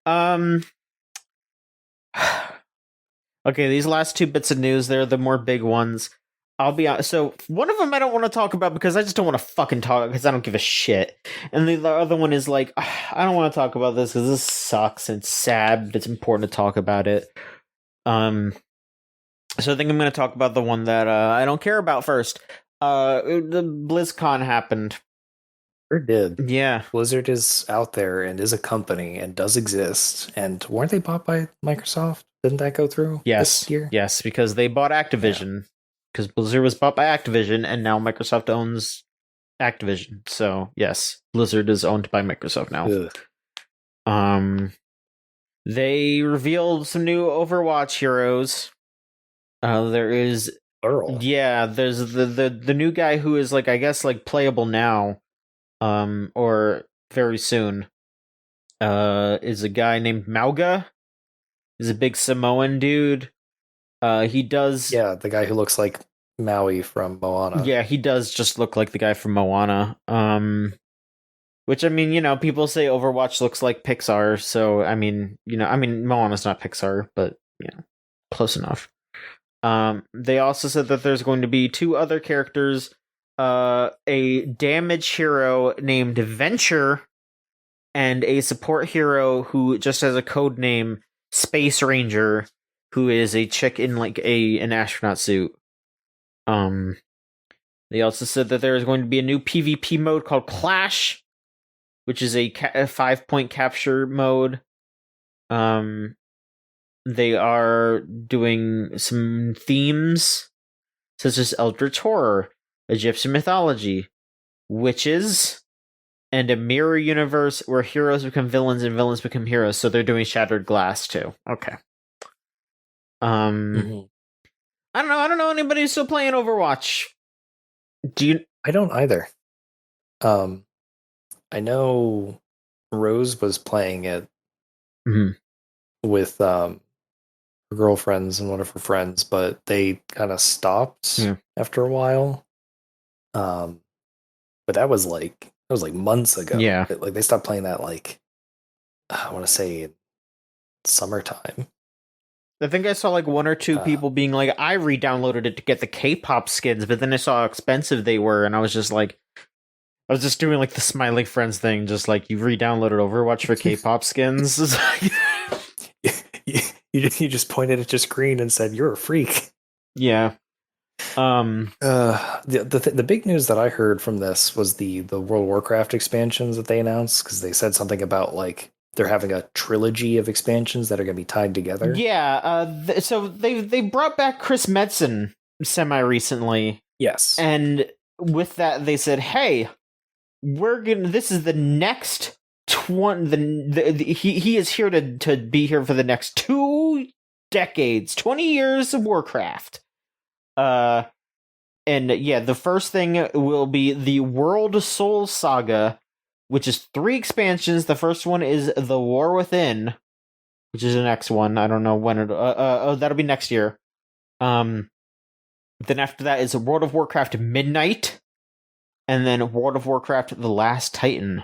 Okay, these last two bits of news, they're the more big ones. I'll be honest. So one of them I don't want to talk about because I just don't want to fucking talk because I don't give a shit. And the other one is like, I don't want to talk about this because this sucks and it's sad, but it's important to talk about it. So I think I'm going to talk about the one that I don't care about first. The BlizzCon happened. Sure did. Yeah. Blizzard is out there and is a company and does exist. And weren't they bought by Microsoft? Didn't that go through this year? Yes, because they bought Activision. Because Blizzard was bought by Activision, and now Microsoft owns Activision. So, yes, Blizzard is owned by Microsoft now. Ugh. They revealed some new Overwatch heroes. There is... Earl. Yeah, there's the new guy who is, like, I guess, like, playable now. Or very soon. Is a guy named Mauga. He's a big Samoan dude. He does... Yeah, the guy who looks like Maui from Moana. Yeah, he does just look like the guy from Moana. Which, I mean, people say Overwatch looks like Pixar, so Moana's not Pixar, but close enough. They also said that there's going to be 2 other characters, a damage hero named Venture, and a support hero who just has a code name Space Ranger, who is a chick in like an astronaut suit. They also said that there is going to be a new PvP mode called Clash, which is a 5-point capture mode. They are doing some themes, such as Eldritch Horror, Egyptian mythology, witches, and a mirror universe where heroes become villains and villains become heroes. So they're doing Shattered Glass too. Okay. Mhm. I don't know anybody who's still playing Overwatch. Do you? I don't either. I know Rose was playing it with her girlfriends and one of her friends, but they kind of stopped after a while. But that was like months ago. Yeah. Like they stopped playing that like I want to say summertime. I think I saw like 1 or 2 people being like, I re-downloaded it to get the K-pop skins, but then I saw how expensive they were, and I was just like, I was just doing like the smiley friends thing, just like, you re-downloaded Overwatch for K-pop skins. you just pointed at your screen and said, "You're a freak." Yeah. The big news that I heard from this was the World of Warcraft expansions that they announced, because they said something about like they're having a trilogy of expansions that are going to be tied together. Yeah. So they brought back Chris Metzen semi-recently. Yes. And with that, they said, hey, this is the next he is here to be here for the next 2 decades, 20 years of Warcraft. And yeah, the first thing will be the World Soul Saga, which is 3 expansions. The first one is The War Within, which is the next one. I don't know when that'll be next year. Then after that is World of Warcraft Midnight, and then World of Warcraft The Last Titan.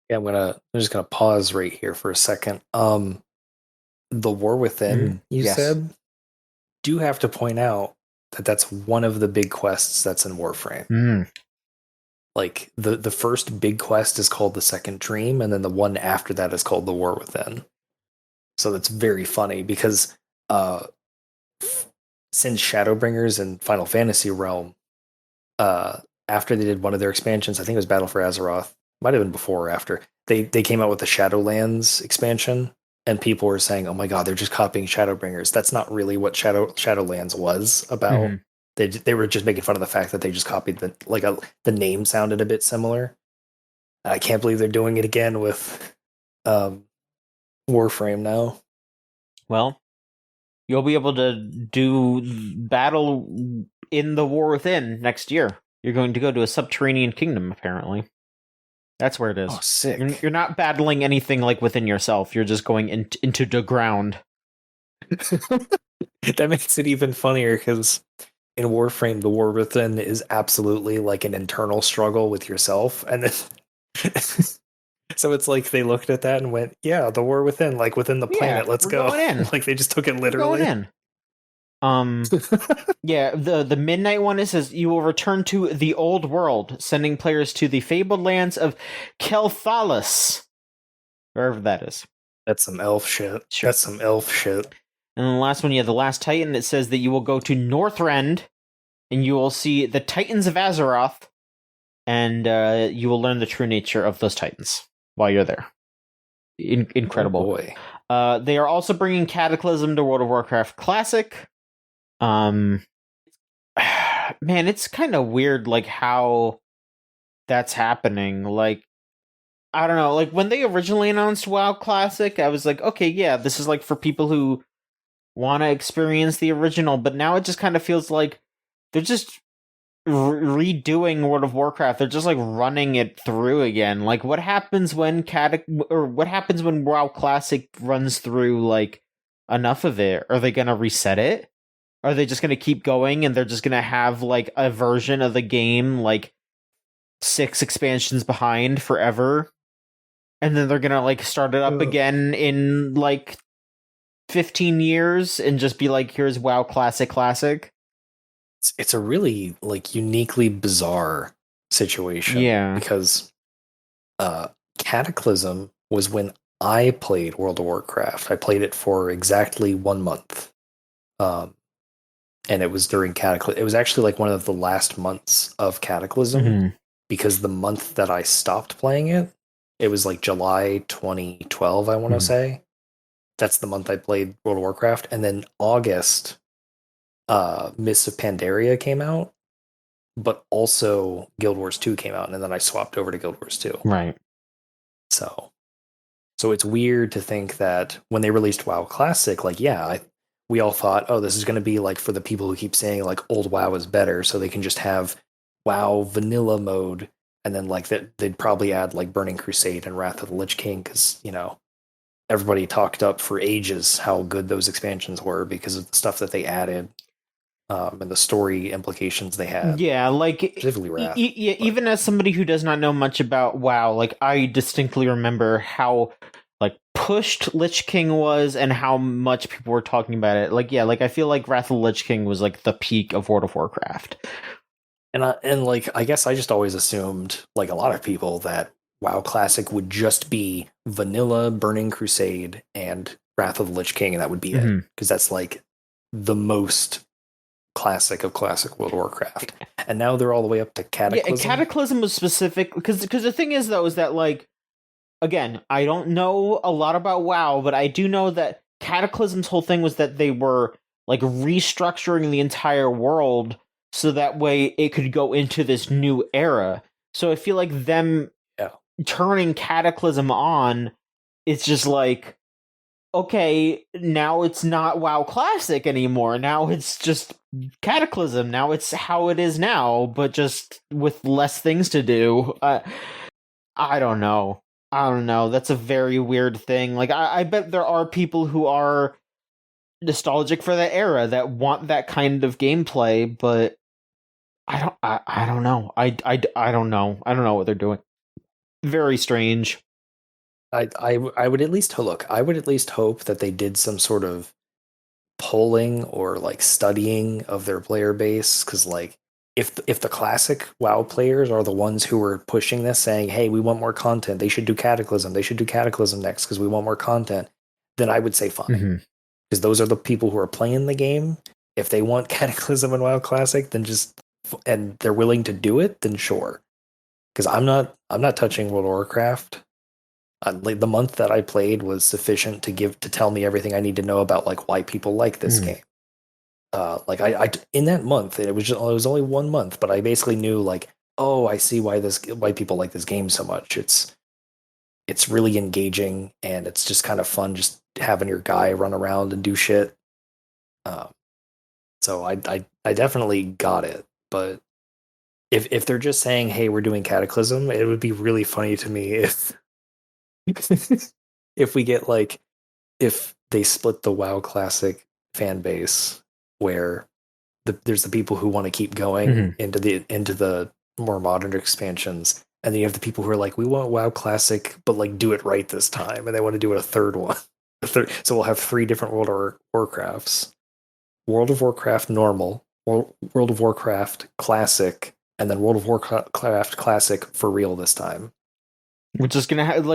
Yeah, I'm just gonna pause right here for a second. The War Within, you said, do have to point out that that's one of the big quests that's in Warframe. Like the first big quest is called the Second Dream, and then the one after that is called the War Within. So that's very funny because since Shadowbringers and Final Fantasy Realm, after they did one of their expansions, I think it was Battle for Azeroth, might have been before or after, they came out with the Shadowlands expansion, and people were saying, "Oh my god, they're just copying Shadowbringers." That's not really what Shadowlands was about. They were just making fun of the fact that they just copied the name sounded a bit similar. I can't believe they're doing it again with Warframe now. Well, you'll be able to do battle in the War Within next year. You're going to go to a subterranean kingdom, apparently. That's where it is. Oh, sick. You're not battling anything like within yourself. You're just going into the ground. That makes it even funnier because in Warframe, the War Within is absolutely like an internal struggle with yourself. And then so it's like they looked at that and went, yeah, the War Within, like within the planet, let's go. Going in. Like they just took it literally. Going in. Yeah, the Midnight one, it says you will return to the old world, sending players to the fabled lands of Kelthalis, wherever that is. That's some elf shit. Sure. That's some elf shit. And the last one, the Last Titan, it says that you will go to Northrend, and you will see the Titans of Azeroth, and you will learn the true nature of those Titans while you're there. Incredible. Oh boy. They are also bringing Cataclysm to World of Warcraft Classic. Man, it's kind of weird, like, how that's happening. Like, I don't know, like, when they originally announced WoW Classic, I was like, okay, yeah, this is, like, for people who want to experience the original, but now it just kind of feels like they're just redoing World of Warcraft. They're just, like, running it through again. Like, what happens when WoW Classic runs through, like, enough of it? Are they gonna reset it? Are they just going to keep going and they're just going to have like a version of the game like 6 expansions behind forever, and then they're gonna like start it up again in like 15 years and just be like, here's WoW Classic. It's a really like uniquely bizarre situation. Yeah. Because Cataclysm was when I played World of Warcraft. I played it for exactly 1 month. And it was during Cataclysm. It was actually like one of the last months of Cataclysm, because the month that I stopped playing it, it was like July 2012, I want to say. That's the month I played World of Warcraft. And then August, Mists of Pandaria came out, but also Guild Wars 2 came out, and then I swapped over to Guild Wars 2. Right. So it's weird to think that when they released WoW Classic, like, we all thought, oh, this is going to be like for the people who keep saying like old WoW is better, so they can just have WoW vanilla mode, and then like that they'd probably add like Burning Crusade and Wrath of the Lich King, because everybody talked up for ages how good those expansions were because of the stuff that they added, and the story implications they had. Yeah, like specifically Wrath. Even as somebody who does not know much about WoW, like I distinctly remember how like pushed Lich King was and how much people were talking about it. Like, yeah, like I feel like Wrath of the Lich King was like the peak of World of Warcraft. And like I guess I just always assumed, like a lot of people, that WoW Classic would just be vanilla Burning Crusade and Wrath of the Lich King, and that would be it, because that's like the most classic of classic World of Warcraft. And now they're all the way up to Cataclysm. Yeah, Cataclysm was specific because the thing is though is that, like, again, I don't know a lot about WoW, but I do know that Cataclysm's whole thing was that they were like restructuring the entire world so that way it could go into this new era. So I feel like them turning Cataclysm on, it's just like, okay, now it's not WoW Classic anymore. Now it's just Cataclysm. Now it's how it is now, but just with less things to do. I don't know. That's a very weird thing. Like, I bet there are people who are nostalgic for that era that want that kind of gameplay, but I don't know. I don't know. I don't know what they're doing. Very strange. I would at least look. I would at least hope that they did some sort of polling or like studying of their player base, because like if the classic WoW players are the ones who were pushing this, saying, "Hey, we want more content. They should do Cataclysm. They should do Cataclysm next because we want more content," then I would say fine, because those are the people who are playing the game. If they want Cataclysm and WoW Classic, then and they're willing to do it, then sure. Because I'm not touching World of Warcraft. Like the month that I played was sufficient to tell me everything I need to know about like why people like this game. Like I in that month, it was only 1 month, but I basically knew like, oh, I see why people like this game so much. It's really engaging, and it's just kind of fun just having your guy run around and do shit. So I definitely got it, but if they're just saying, hey, we're doing Cataclysm, it would be really funny to me if if we get like, if they split the WoW Classic fan base, where there's the people who want to keep going into the more modern expansions, and then you have the people who are like, we want WoW Classic, but like do it right this time, and they want to do it a third one. So we'll have 3 different World of Warcrafts: World of Warcraft Normal, World of Warcraft Classic, and then World of Warcraft Classic for real this time. Which is gonna have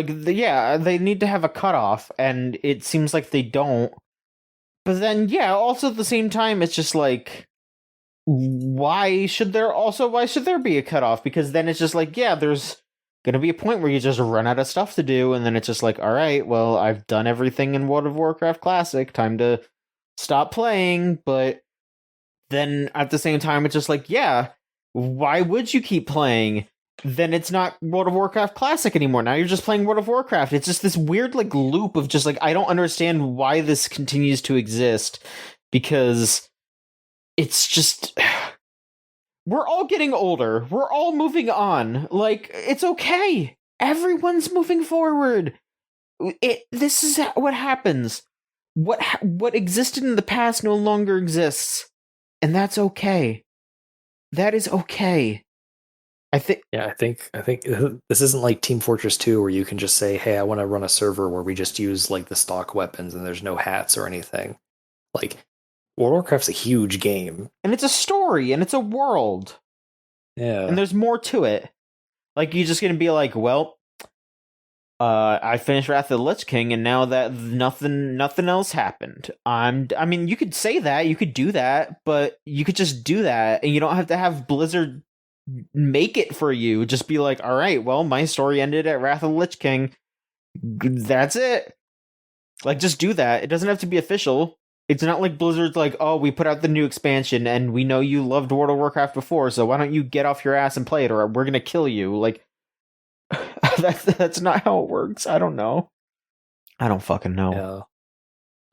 they need to have a cutoff, and it seems like they don't. But then, also at the same time, it's just like, why should there be a cutoff? Because then it's just like, there's gonna be a point where you just run out of stuff to do, and then it's just like, all right, well, I've done everything in World of Warcraft Classic, time to stop playing. But then at the same time, it's just like, why would you keep playing? Then it's not World of Warcraft Classic anymore. Now you're just playing World of Warcraft. It's just this weird like loop of just like, I don't understand why this continues to exist, because it's just, we're all getting older. We're all moving on. Like, it's okay. Everyone's moving forward. This is what happens. What existed in the past no longer exists. And that's okay. That is okay. I think Yeah, I think this isn't like Team Fortress 2 where you can just say, "Hey, I want to run a server where we just use like the stock weapons and there's no hats or anything." Like World of Warcraft's a huge game. and it's a story and it's a world and Yeah. there's more to it. Like you're just gonna be like, well, I finished Wrath of the Lich King, and now that nothing else happened. I mean, you could say that, you could do that, but you could just do that, and you don't have to have Blizzard make it for you. Just be like, all right, well, my story ended at Wrath of the Lich King. That's it. Like, just do that. It doesn't have to be official. It's not like Blizzard's like, oh, we put out the new expansion, and we know you loved World of Warcraft before, so why don't you get off your ass and play it, or we're gonna kill you. Like, that's not how it works. I don't know. I don't fucking know.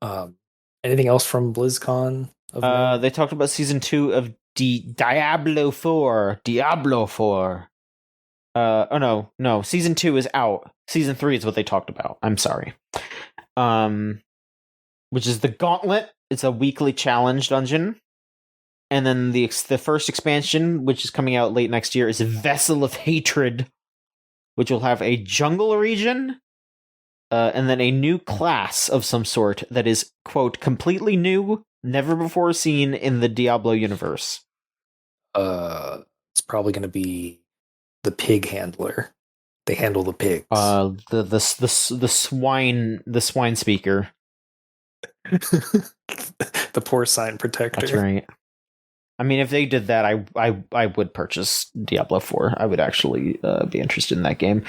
Yeah. Anything else from BlizzCon of note? They talked about season 2 of Diablo 4. Diablo 4. Oh no, season 2 is out. Season 3 is what they talked about. I'm sorry. Which is the Gauntlet. It's a weekly challenge dungeon. And then the first expansion, which is coming out late next year, is Vessel of Hatred, which will have a jungle region, and then a new class of some sort that is, quote, completely new, never before seen in the Diablo universe. It's probably going to be the pig handler. They handle the pigs. The swine speaker. The porcine protector. That's right. I mean, if they did that, I would purchase Diablo 4. I would actually be interested in that game.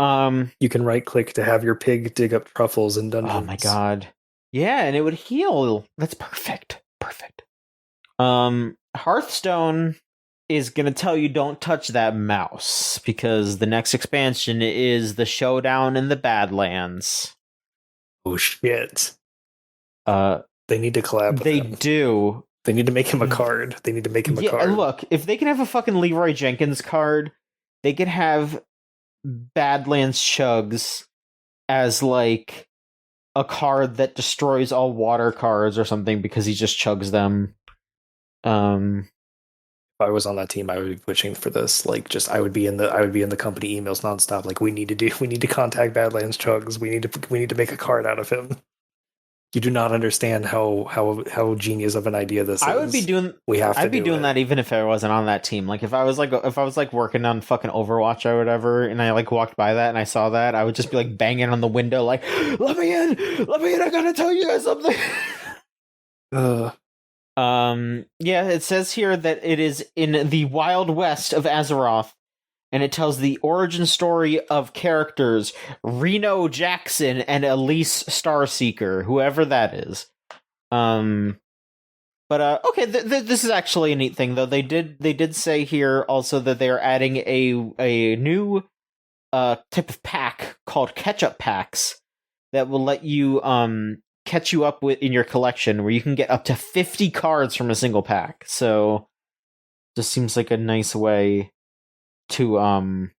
You can right click to have your pig dig up truffles in dungeons. Oh my god. Yeah, and it would heal. That's perfect. Perfect. Hearthstone is going to tell you don't touch that mouse because the next expansion is the Showdown in the Badlands. Oh shit. They need to collab with him. Do. They need to make him a card. They need to make him a card. Look, if they can have a fucking Leroy Jenkins card, they could have Badlands Chugs as like a card that destroys all water cards or something because he just chugs them. If I was on that team, I would be pushing for this. Like, just I would be in the company emails nonstop. Like, we need to contact Badlands Chugs. We need to make a card out of him. You do not understand how genius of an idea this is. I would be doing. I'd be doing that even if I wasn't on that team. Like if I was like working on fucking Overwatch or whatever, and I like walked by that and I saw that, I would just be like banging on the window, like, "Let me in! Let me in! I gotta tell you guys something." Yeah, it says here that it is in the Wild West of Azeroth. And it tells the origin story of characters Reno Jackson and Elise Starseeker, whoever that is. Okay, this is actually a neat thing though. They did say here also that they are adding a new type of pack called Catch-Up Packs that will let you catch you up in your collection, where you can get up to 50 cards from a single pack. So, this seems like a nice way to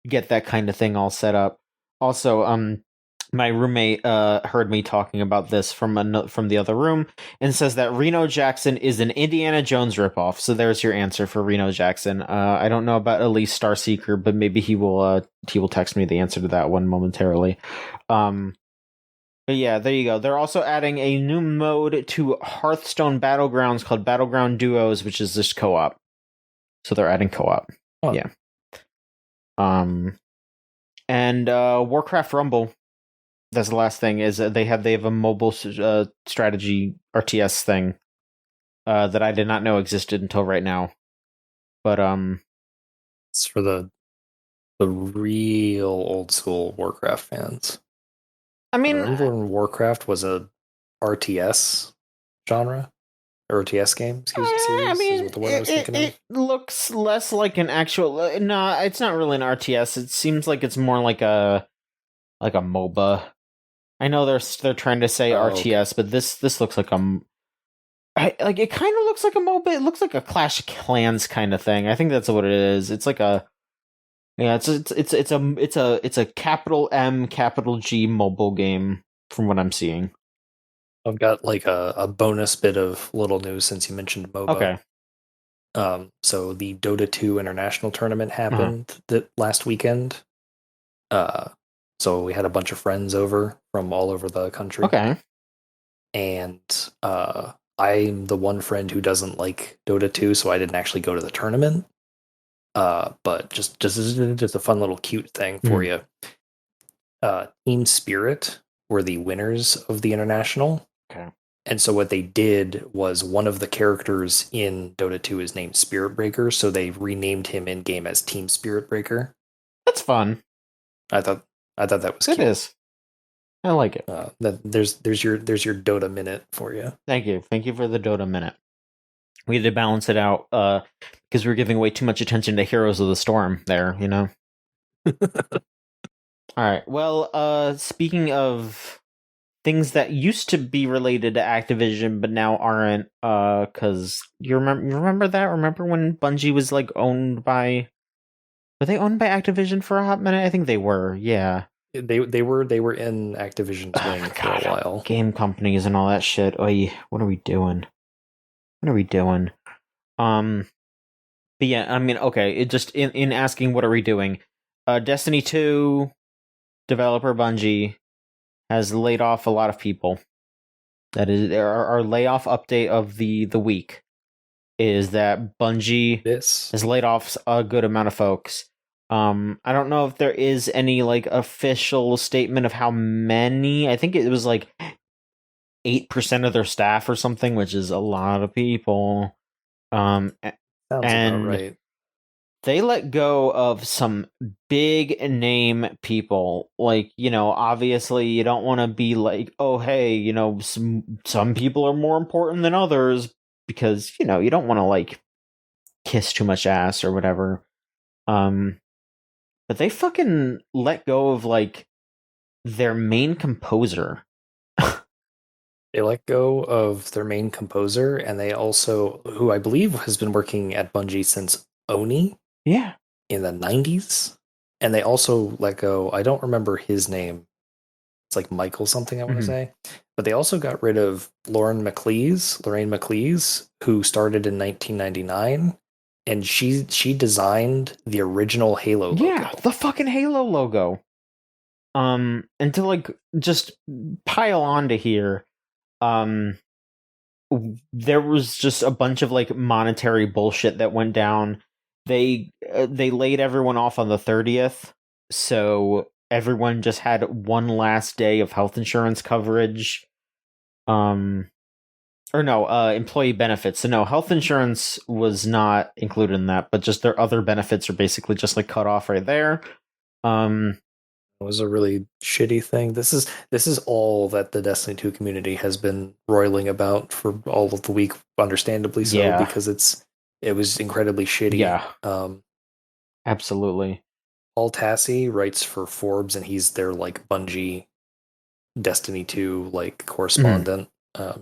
get that kind of thing all set up. Also, my roommate heard me talking about this from the other room and says that Reno Jackson is an Indiana Jones ripoff. So there's your answer for Reno Jackson. I don't know about Elise Starseeker, but maybe he will text me the answer to that one momentarily. But yeah, there you go. They're also adding a new mode to Hearthstone Battlegrounds called Battleground Duos, which is just co-op. So they're adding co-op. Oh. Yeah. And Warcraft Rumble. That's the last thing. Is they have a mobile strategy RTS thing that I did not know existed until right now. But it's for the real old school Warcraft fans. I mean, remember when Warcraft was a RTS genre? RTS game, series. I mean, is the one I was thinking of. It looks less like an actual. No, it's not really an RTS. It seems like it's more like a MOBA. I know they're trying to say RTS, but this looks like it kind of looks like a MOBA. It looks like a Clash of Clans kind of thing. I think that's what it is. It's like it's a capital M, capital G mobile game from what I'm seeing. I've got like a bonus bit of little news since you mentioned MOBA. Okay. So the Dota 2 international tournament Uh-huh. happened that last weekend. Uh, so we had a bunch of friends over from all over the country, Okay. and I'm the one friend who doesn't like Dota 2, so I didn't actually go to the tournament. But just a fun little cute thing for Mhm. you. Team Spirit were the winners of the international. Okay. And so what they did was one of the characters in Dota 2 is named Spirit Breaker, so they renamed him in game as Team Spirit Breaker. That's fun. I thought I thought that was It cute. is. I like it. That there's your Dota minute for you. Thank you. Thank you for the Dota minute. We had to balance it out because we were giving way too much attention to Heroes of the Storm there, you know? All right. Well, speaking of things that used to be related to Activision but now aren't, cuz you remember that? Remember when Bungie was like owned by were they owned by Activision for a hot minute? I think they were. Yeah. They were in Activision's Oh wing my for a god. while. Game companies and all that shit. Oy, what are we doing? What are we doing? Um but yeah, I mean, okay, it just in asking what are we doing? Destiny 2 developer Bungie has laid off a lot of people. That is our layoff update of the week is that Bungie This has laid off a good amount of folks. I don't know if there is any like official statement of how many. I think it was like 8% of their staff or something, which is a lot of people. sounds about And right. they let go of some big name people. Like, obviously you don't want to be like, oh, hey, some people are more important than others because, you don't want to like kiss too much ass or whatever. Um, but they fucking let go of like their main composer. They let go of their main composer, and they also, who I believe has been working at Bungie since Oni Yeah. in the 90s. And they also let go, I don't remember his name. It's like Michael something, I want to Hmm. say. But they also got rid of Lorraine McLeese, who started in 1999. And she designed the original Halo Yeah, logo. the fucking Halo logo. And to like just pile onto here, um there was just a bunch of like monetary bullshit that went down. They laid everyone off on the 30th, so everyone just had one last day of health insurance coverage. Um or no, employee benefits. So no, health insurance was not included in that, but just their other benefits are basically just like cut off right there. Um It was a really shitty thing. This is all that the Destiny 2 community has been roiling about for all of the week, understandably so, yeah. because it was incredibly shitty. Yeah, absolutely. Paul Tassi writes for Forbes, and he's their like Bungie Destiny 2 like Mhm. correspondent.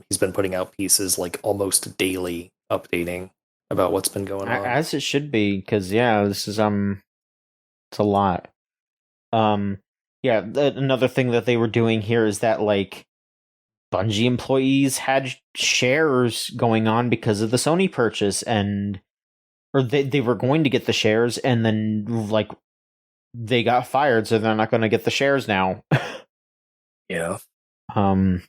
He's been putting out pieces like almost daily, updating about what's been going on. As it should be, because yeah, this is it's a lot. Um, yeah, another thing that they were doing here is that like Bungie employees had shares going on because of the Sony purchase, and or they were going to get the shares, and then like they got fired, so they're not going to get the shares now. Yeah. um,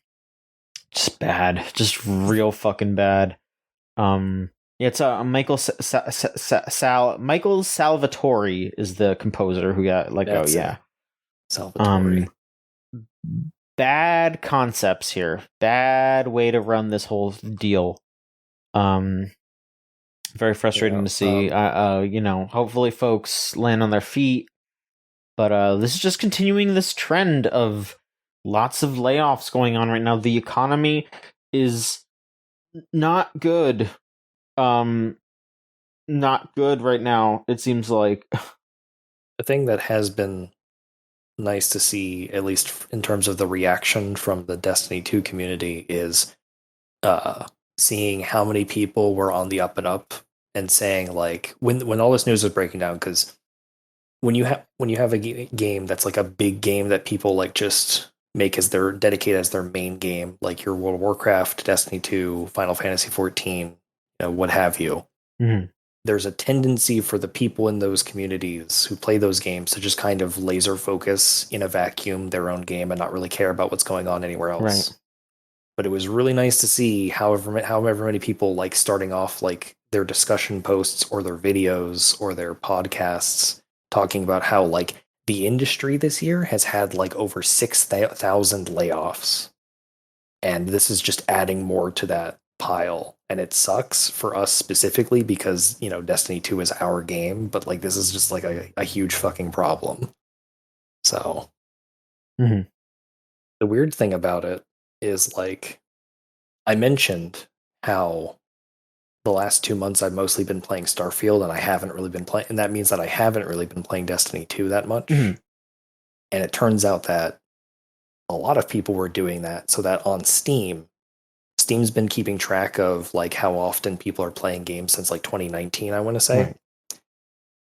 just bad, just real fucking bad. Yeah, it's Michael Salvatore is the composer who got let go. That's it. Yeah. Salvatore. Um, bad concepts here. Bad way to run this whole deal. Um, very frustrating Yeah. to see. Hopefully folks land on their feet. But this is just continuing this trend of lots of layoffs going on right now. The economy is not good. Um, not good right now. It seems like. The thing that has been nice to see, at least in terms of the reaction from the Destiny 2 community, is uh, seeing how many people were on the up and up and saying like when all this news was breaking down, because when you have a game that's like a big game that people like just make as their dedicated as their main game, like your World of Warcraft, Destiny 2, Final Fantasy 14, what have you. Mhm. There's a tendency for the people in those communities who play those games to just kind of laser focus in a vacuum their own game and not really care about what's going on anywhere Right. else. But it was really nice to see however many people like starting off like their discussion posts or their videos or their podcasts talking about how like the industry this year has had like over 6,000 layoffs, and this is just adding more to that pile. And it sucks for us specifically because, you know, Destiny 2 is our game, but like this is just like a huge fucking problem. So Mhm. the weird thing about it is like I mentioned how the last 2 months I've mostly been playing Starfield and I haven't really been playing, and that means that I haven't really been playing Destiny 2 that much. Mhm. And it turns out that a lot of people were doing that, so that on Steam's been keeping track of like how often people are playing games since like 2019, I want to say. Right.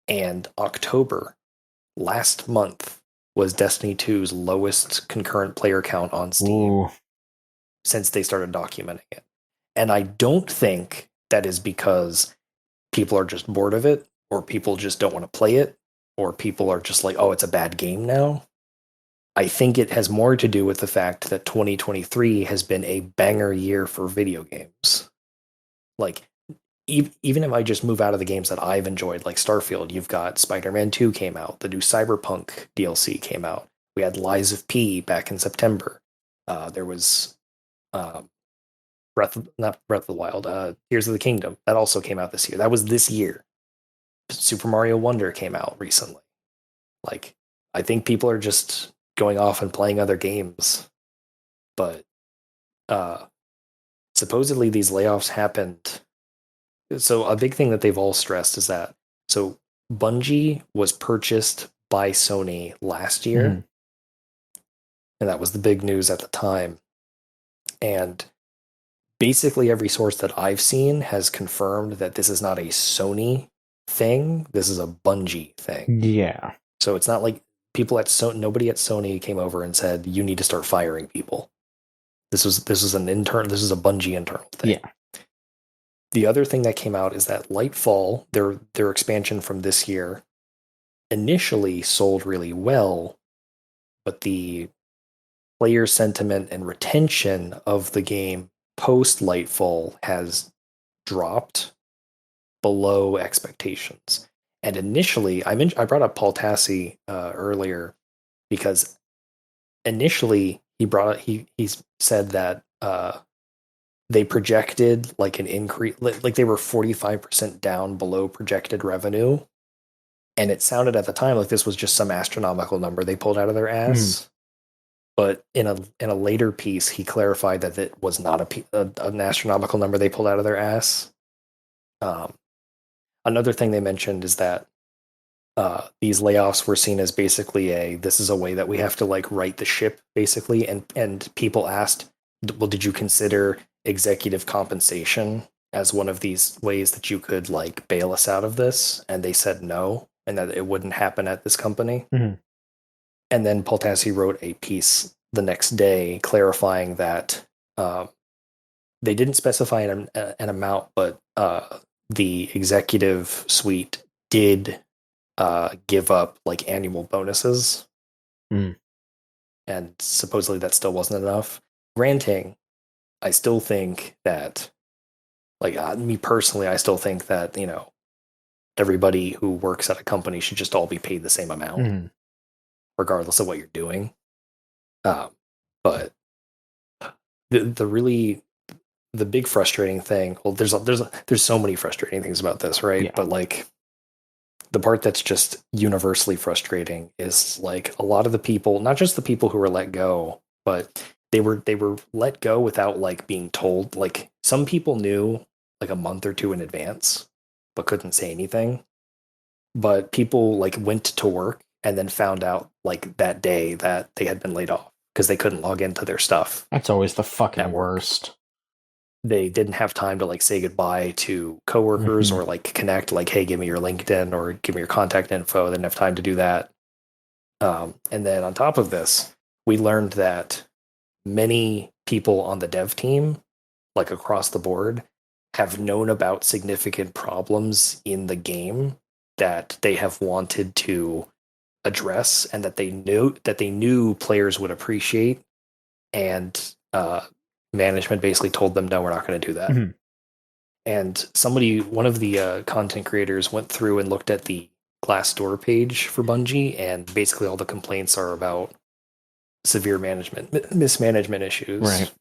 And October last month was Destiny 2's lowest concurrent player count on Steam Ooh. since they started documenting it. And I don't think that is because people are just bored of it, or people just don't want to play it, or people are just like, oh, it's a bad game now. I think it has more to do with the fact that 2023 has been a banger year for video games. Like, even if I just move out of the games that I've enjoyed, like Starfield, you've got Spider-Man 2 came out, the new Cyberpunk DLC came out. We had Lies of P back in September. There was um, not Breath of the Wild, Tears of the Kingdom that also came out this year. That was this year. Super Mario Wonder came out recently. Like, I think people are just going off and playing other games, but uh, supposedly these layoffs happened. So a big thing that they've all stressed is that so Bungie was purchased by Sony last year, Mhm. and that was the big news at the time. And basically every source that I've seen has confirmed that this is not a Sony thing. This is a Bungie thing. Yeah. So it's not like people at nobody at Sony came over and said you need to start firing people. This was an intern. This is a Bungie internal thing. Yeah. The other thing that came out is that Lightfall, their expansion from this year, initially sold really well, but the player sentiment and retention of the game post Lightfall has dropped below expectations. And initially, I brought up Paul Tassi earlier because initially he said that they projected like an increase, like they were 45% down below projected revenue, and it sounded at the time like this was just some astronomical number they pulled out of their Mhm. ass. But in a later piece, he clarified that it was not an astronomical number they pulled out of their ass. Um, Another thing they mentioned is that these layoffs were seen as basically this is a way that we have to like right the ship basically, and people asked, well, did you consider executive compensation as one of these ways that you could like bail us out of this? And they said no, and that it wouldn't happen at this company. Mhm. And then Paul Tassi wrote a piece the next day clarifying that um, they didn't specify an amount, but the executive suite did give up like annual bonuses, Mhm. and supposedly that still wasn't enough. Granting, I still think that, like me personally, I still think that everybody who works at a company should just all be paid the same amount, Mhm. regardless of what you're doing. Um, but the big frustrating thing. Well, there's so many frustrating things about this, right? Yeah. But like the part that's just universally frustrating is like a lot of the people, not just the people who were let go, but they were let go without like being told. Like some people knew like a month or two in advance, but couldn't say anything. But people like went to work and then found out like that day that they had been laid off because they couldn't log into their stuff That's always the fucking at work. worst. They didn't have time to like say goodbye to coworkers Mhm. or like connect, like, hey, give me your LinkedIn or give me your contact info. They didn't have time to do that. And then on top of this, we learned that many people on the dev team, like across the board, have known about significant problems in the game that they have wanted to address and that they knew players would appreciate, and management basically told them, no, we're not going to do that. Mhm. And one of the content creators went through and looked at the Glassdoor page for Bungie, and basically all the complaints are about severe mismanagement issues. Right.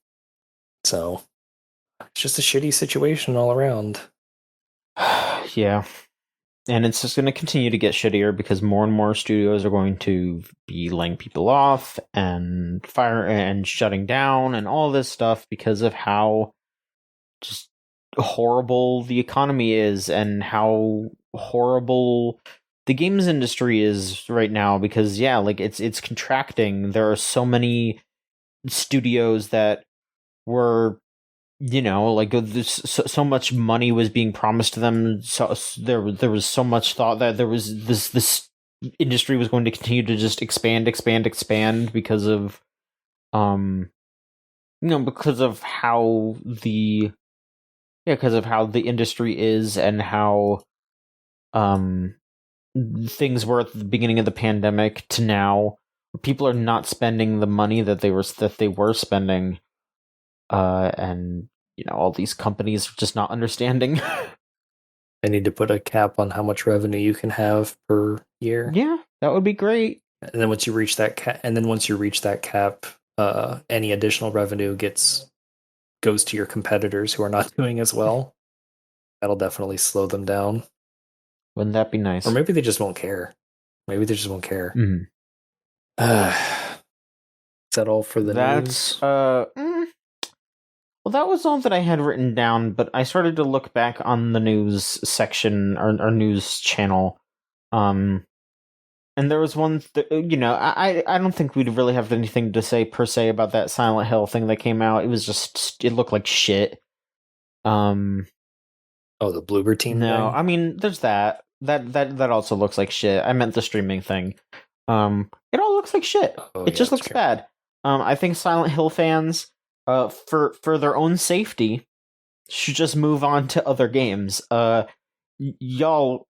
So it's just a shitty situation all around. Yeah. And it's just going to continue to get shittier because more and more studios are going to be laying people off and fire and shutting down and all this stuff because of how just horrible the economy is and how horrible the games industry is right now. Because yeah, like it's contracting. There are so many studios that were, like so much money was being promised to them. So there was so much thought that there was this industry was going to continue to just expand because of because of how the industry is and how things were at the beginning of the pandemic to now. People are not spending the money that they were spending, and all these companies are just not understanding. I need to put a cap on how much revenue you can have per year. Yeah, that would be great. And then once you reach that cap, any additional revenue goes to your competitors who are not doing as well. That'll definitely slow them down. Wouldn't that be nice? Or maybe they just won't care. Mm-hmm. Is that all for the news? Well, that was all that I had written down, but I started to look back on the news section, our news channel, and there was one, I don't think we'd really have anything to say per se about that Silent Hill thing that came out. It looked like shit. Oh, the Bloober Team No, thing? I mean, there's that. That also looks like shit. I meant the streaming thing. It all looks like shit. It just looks bad. I think Silent Hill fans, for their own safety, should just move on to other games. Y'all,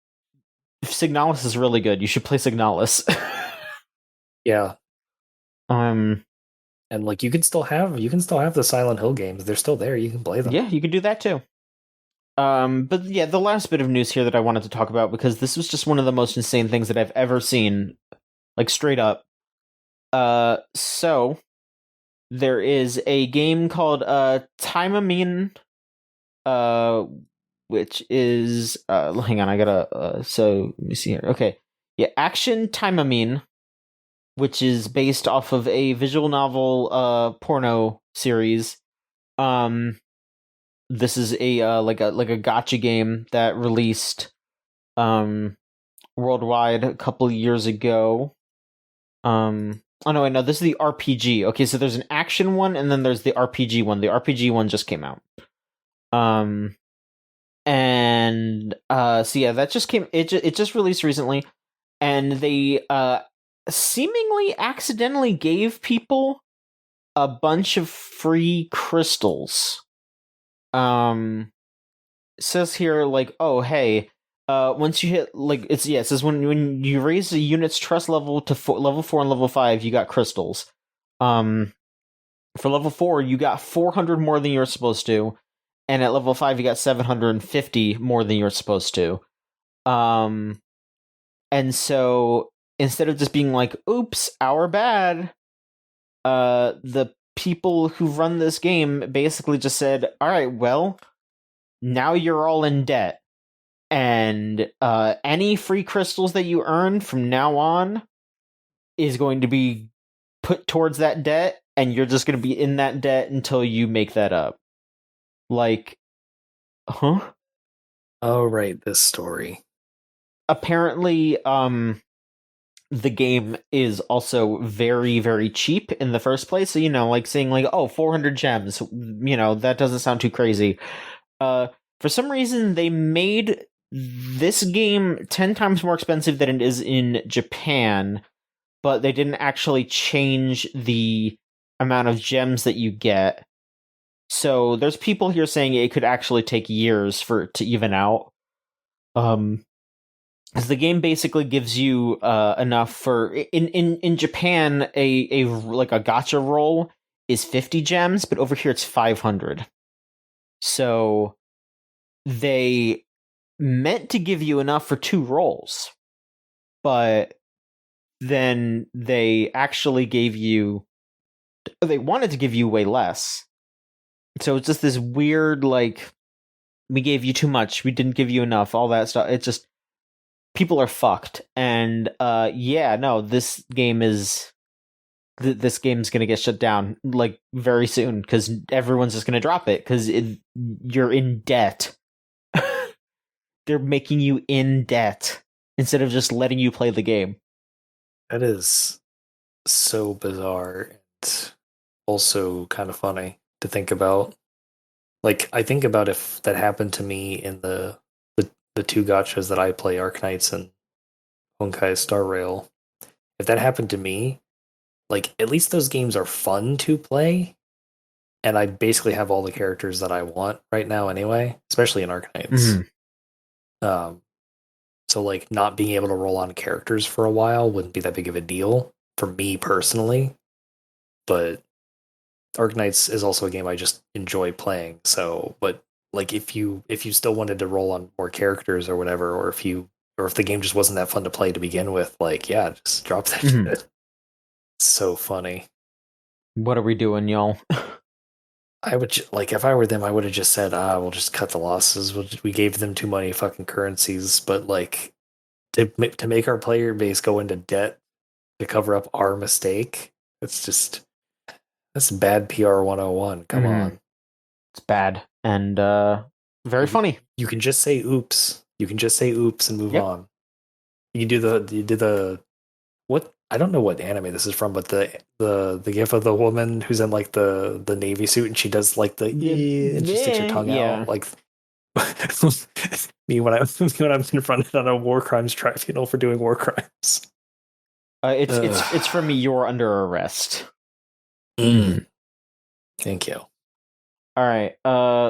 Signalis is really good. You should play Signalis. Yeah. And like you can still have the Silent Hill games. They're still there. You can play them. Yeah, you can do that too. But yeah, the last bit of news here that I wanted to talk about, because this was just one of the most insane things that I've ever seen, like straight up. So there is a game called Timamine, which is hang on, I gotta so let me see here. Okay, yeah, Action Timamine, which is based off of a visual novel porno series. This is a like a gacha game that released worldwide a couple years ago. Oh no, I know this is the RPG. Okay, so there's an action one and then there's the RPG one. The RPG one just came out. And so yeah, that just came. It just released recently, and they seemingly accidentally gave people a bunch of free crystals. It says here like, oh hey, once you hit like it says when you raise a unit's trust level to level 4 and level 5, you got crystals. For level 4, you got 400 more than you're supposed to, and at level 5, you got 750 more than you're supposed to. And so instead of just being like, "Oops, our bad," the people who run this game basically just said, "All right, well, now you're all in debt, and any free crystals that you earn from now on is going to be put towards that debt, and you're just going to be in that debt until you make that up." Like, huh? Oh, right, this story. Apparently, the game is also very, very cheap in the first place. So, like saying like, oh, 400 gems, that doesn't sound too crazy. For some reason, they made this game 10 times more expensive than it is in Japan, but they didn't actually change the amount of gems that you get. So there's people here saying it could actually take years for it to even out. Because the game basically gives you enough for in Japan a like a gacha roll is 50 gems, but over here it's 500. So they meant to give you enough for 2 rolls, but then they wanted to give you way less. So it's just this weird, like, we gave you too much, we didn't give you enough, all that stuff. It's just, people are fucked. And this game is this game's gonna get shut down like very soon because everyone's just gonna drop it because you're in debt. They're making you in debt instead of just letting you play the game. That is so bizarre and also kind of funny to think about. Like, I think about if that happened to me in the 2 gachas that I play, Arknights and Honkai Star Rail. If that happened to me, like, at least those games are fun to play, and I basically have all the characters that I want right now anyway, especially in Arknights. Mm-hmm. So, like, not being able to roll on characters for a while wouldn't be that big of a deal for me personally, but Arknights is also a game I just enjoy playing. So, but like if you still wanted to roll on more characters or whatever, or if the game just wasn't that fun to play to begin with, like, yeah, just drop that shit. It's so funny. What are we doing, y'all? I would if I were them, I would have just said, we'll just cut the losses. We gave them too many fucking currencies, but like to make our player base go into debt to cover up our mistake, that's bad PR 101. Come on. It's bad and very funny. You can just say oops. You can just say oops and move on. You do the what? I don't know what anime this is from, but the gif of the woman who's in like the navy suit and she does like the and she sticks her tongue out like me when I'm confronted on a war crimes tribunal for doing war crimes. It's from me. You're under arrest. Thank you. All right.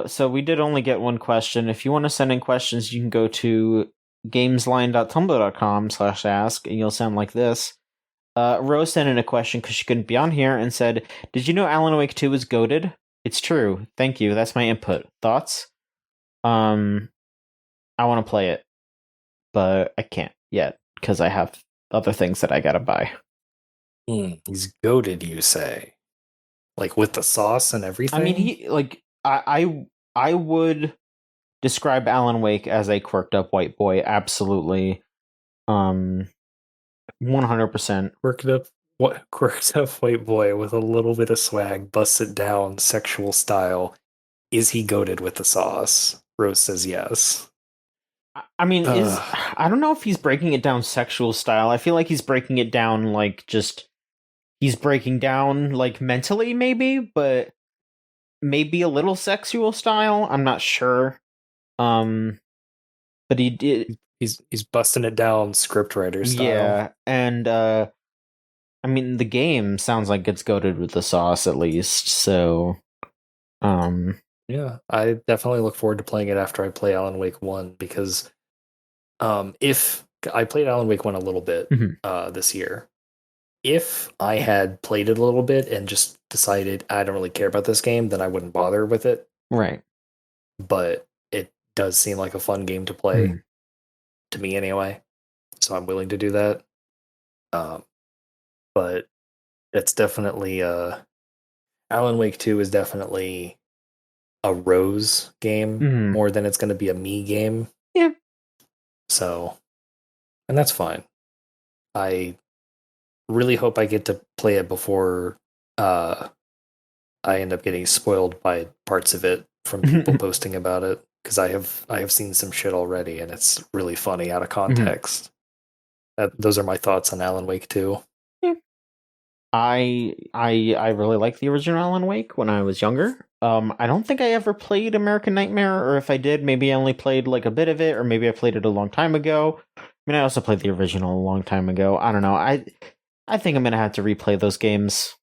So we did only get one question. If you want to send in questions, you can go to gamesline.tumblr.com/ask, and you'll sound like this. Rose sent in a question because she couldn't be on here and said, "Did you know Alan Wake 2 is goated?" It's true. Thank you. That's my input. Thoughts? I want to play it, but I can't yet because I have other things that I gotta buy. He's goated, you say? Like with the sauce and everything? I mean, I would describe Alan Wake as a quirked up white boy. Absolutely. 100%. Quirked up white boy with a little bit of swag, busts it down, sexual style. Is he goated with the sauce? Rose says yes. I mean, I don't know if he's breaking it down sexual style. I feel like he's breaking it down like just he's breaking down like mentally, maybe, but maybe a little sexual style. I'm not sure. But he did. He's busting it down scriptwriter style. Yeah, and I mean, the game sounds like it's goated with the sauce at least. So, yeah, I definitely look forward to playing it after I play Alan Wake 1 because if I played Alan Wake 1 a little bit this year, if I had played it a little bit and just decided I don't really care about this game, then I wouldn't bother with it. Right. But it does seem like a fun game to play, to me anyway. So I'm willing to do that. But it's definitely Alan Wake 2 is definitely a Rose game more than it's going to be a me game. Yeah. So, and that's fine. I really hope I get to play it before I end up getting spoiled by parts of it from people posting about it, because I have seen some shit already and it's really funny out of context. Those are my thoughts on Alan Wake 2. Yeah. I really liked the original Alan Wake when I was younger. I don't think I ever played American Nightmare, or if I did, maybe I only played like a bit of it, or maybe I played it a long time ago. I mean, I also played the original a long time ago. I don't know. I think I'm gonna have to replay those games.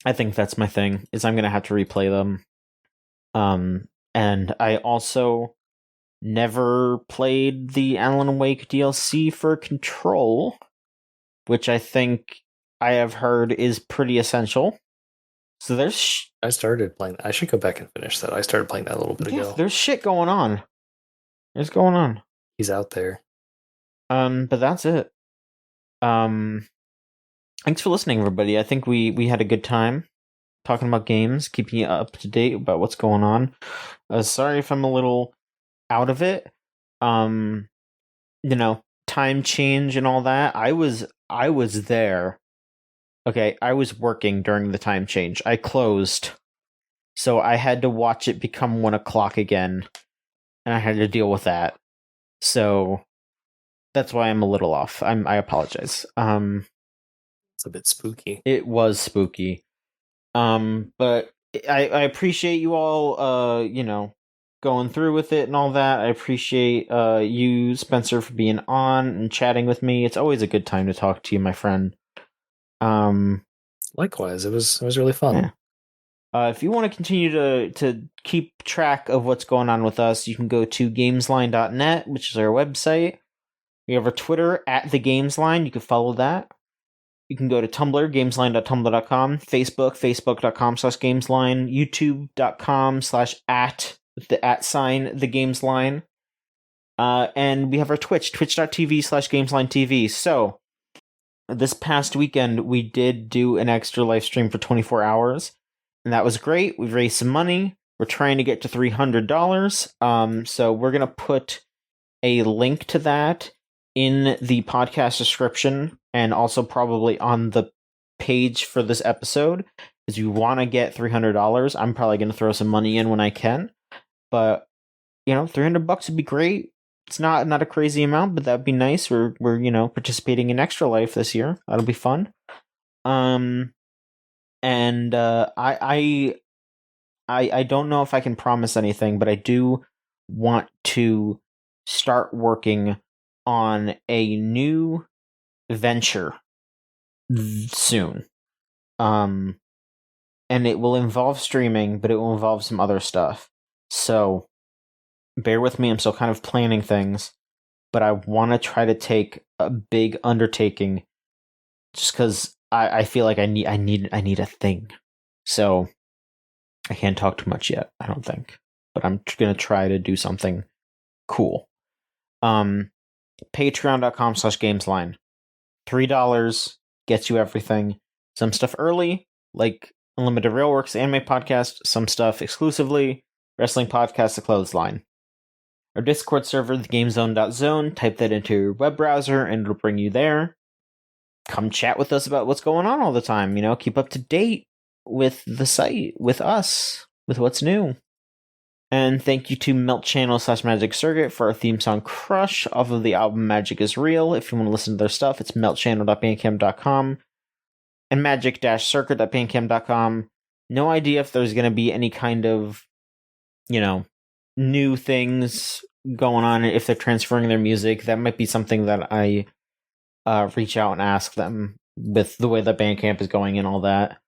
I think that's my thing, is I'm gonna have to replay them. And I also never played the Alan Wake DLC for Control, which I think I have heard is pretty essential. So there's I started playing. I should go back and finish that. I started playing that a little bit ago. There's shit going on. There's going on. He's out there. But that's it. Thanks for listening, everybody. I think we had a good time talking about games, keeping you up to date about what's going on. Sorry if I'm a little out of it. Time change and all that. I was there. Okay, I was working during the time change. I closed, so I had to watch it become 1 o'clock again, and I had to deal with that. So that's why I'm a little off. I apologize. It's a bit spooky. It was spooky. But I appreciate you all, going through with it and all that. I appreciate you, Spencer, for being on and chatting with me. It's always a good time to talk to you, my friend. Likewise, it was really fun. Yeah. If you want to continue to keep track of what's going on with us, you can go to gamesline.net, which is our website. We have our Twitter @thegamesline. You can follow that. You can go to Tumblr, gamesline.tumblr.com, Facebook, facebook.com/gamesline, youtube.com/@thegamesline. And we have our Twitch, twitch.tv/gameslinetv. So, this past weekend, we did do an extra live stream for 24 hours, and that was great. We've raised some money. We're trying to get to $300. So we're going to put a link to that in the podcast description, and also probably on the page for this episode. If you want to get $300, I'm probably going to throw some money in when I can. But, $300 would be great. It's not a crazy amount, but that'd be nice. We're participating in Extra Life this year. That'll be fun. I don't know if I can promise anything, but I do want to start working on a new venture soon. And it will involve streaming, but it will involve some other stuff. So bear with me, I'm still kind of planning things, but I want to try to take a big undertaking just because I feel like I need a thing. So I can't talk too much yet, I don't think. But I'm going to try to do something cool. Patreon.com/gamesline. $3 gets you everything. Some stuff early, like Unlimited Railworks Anime Podcast. Some stuff exclusively, Wrestling Podcast, The Clothesline. Our Discord server, thegamezone.zone. Type that into your web browser and it'll bring you there. Come chat with us about what's going on all the time. Keep up to date with the site, with us, with what's new. And thank you to Melt Channel/Magic Circuit for our theme song Crush off of the album Magic is Real. If you want to listen to their stuff, it's meltchannel.bandcamp.com and magic-circuit.bandcamp.com. No idea if there's going to be any kind of, new things going on, if they're transferring their music. That might be something that I reach out and ask them with the way that Bandcamp is going and all that.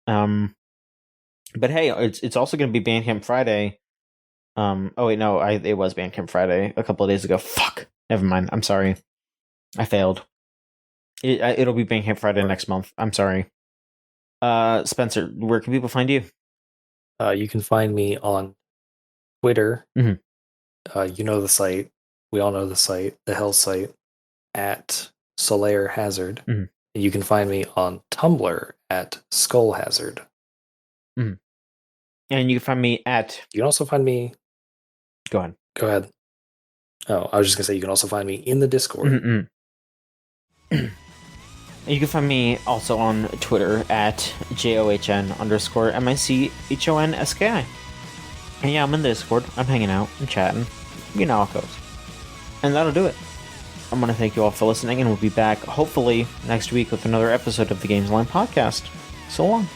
But hey, it's also going to be Bandcamp Friday. It was Bandcamp Friday a couple of days ago. Fuck. Never mind. I'm sorry. I failed. It'll be Bandcamp Friday next month. I'm sorry. Spencer, where can people find you? You can find me on Twitter. Mm-hmm. You know the site. We all know the site. The Hell site @Solaire Hazard. Mm-hmm. And you can find me on Tumblr @Skull Hazard. Mm-hmm. And you can find me at... You can also find me... Go ahead. Go ahead. Oh, I was just going to say, you can also find me in the Discord. Mm-hmm. You can find me also on Twitter @JOHN_MICHONSKI. And yeah, I'm in the Discord. I'm hanging out. I'm chatting. You know how it goes. And that'll do it. I'm going to thank you all for listening, and we'll be back, hopefully, next week with another episode of the Gamesline podcast. So long.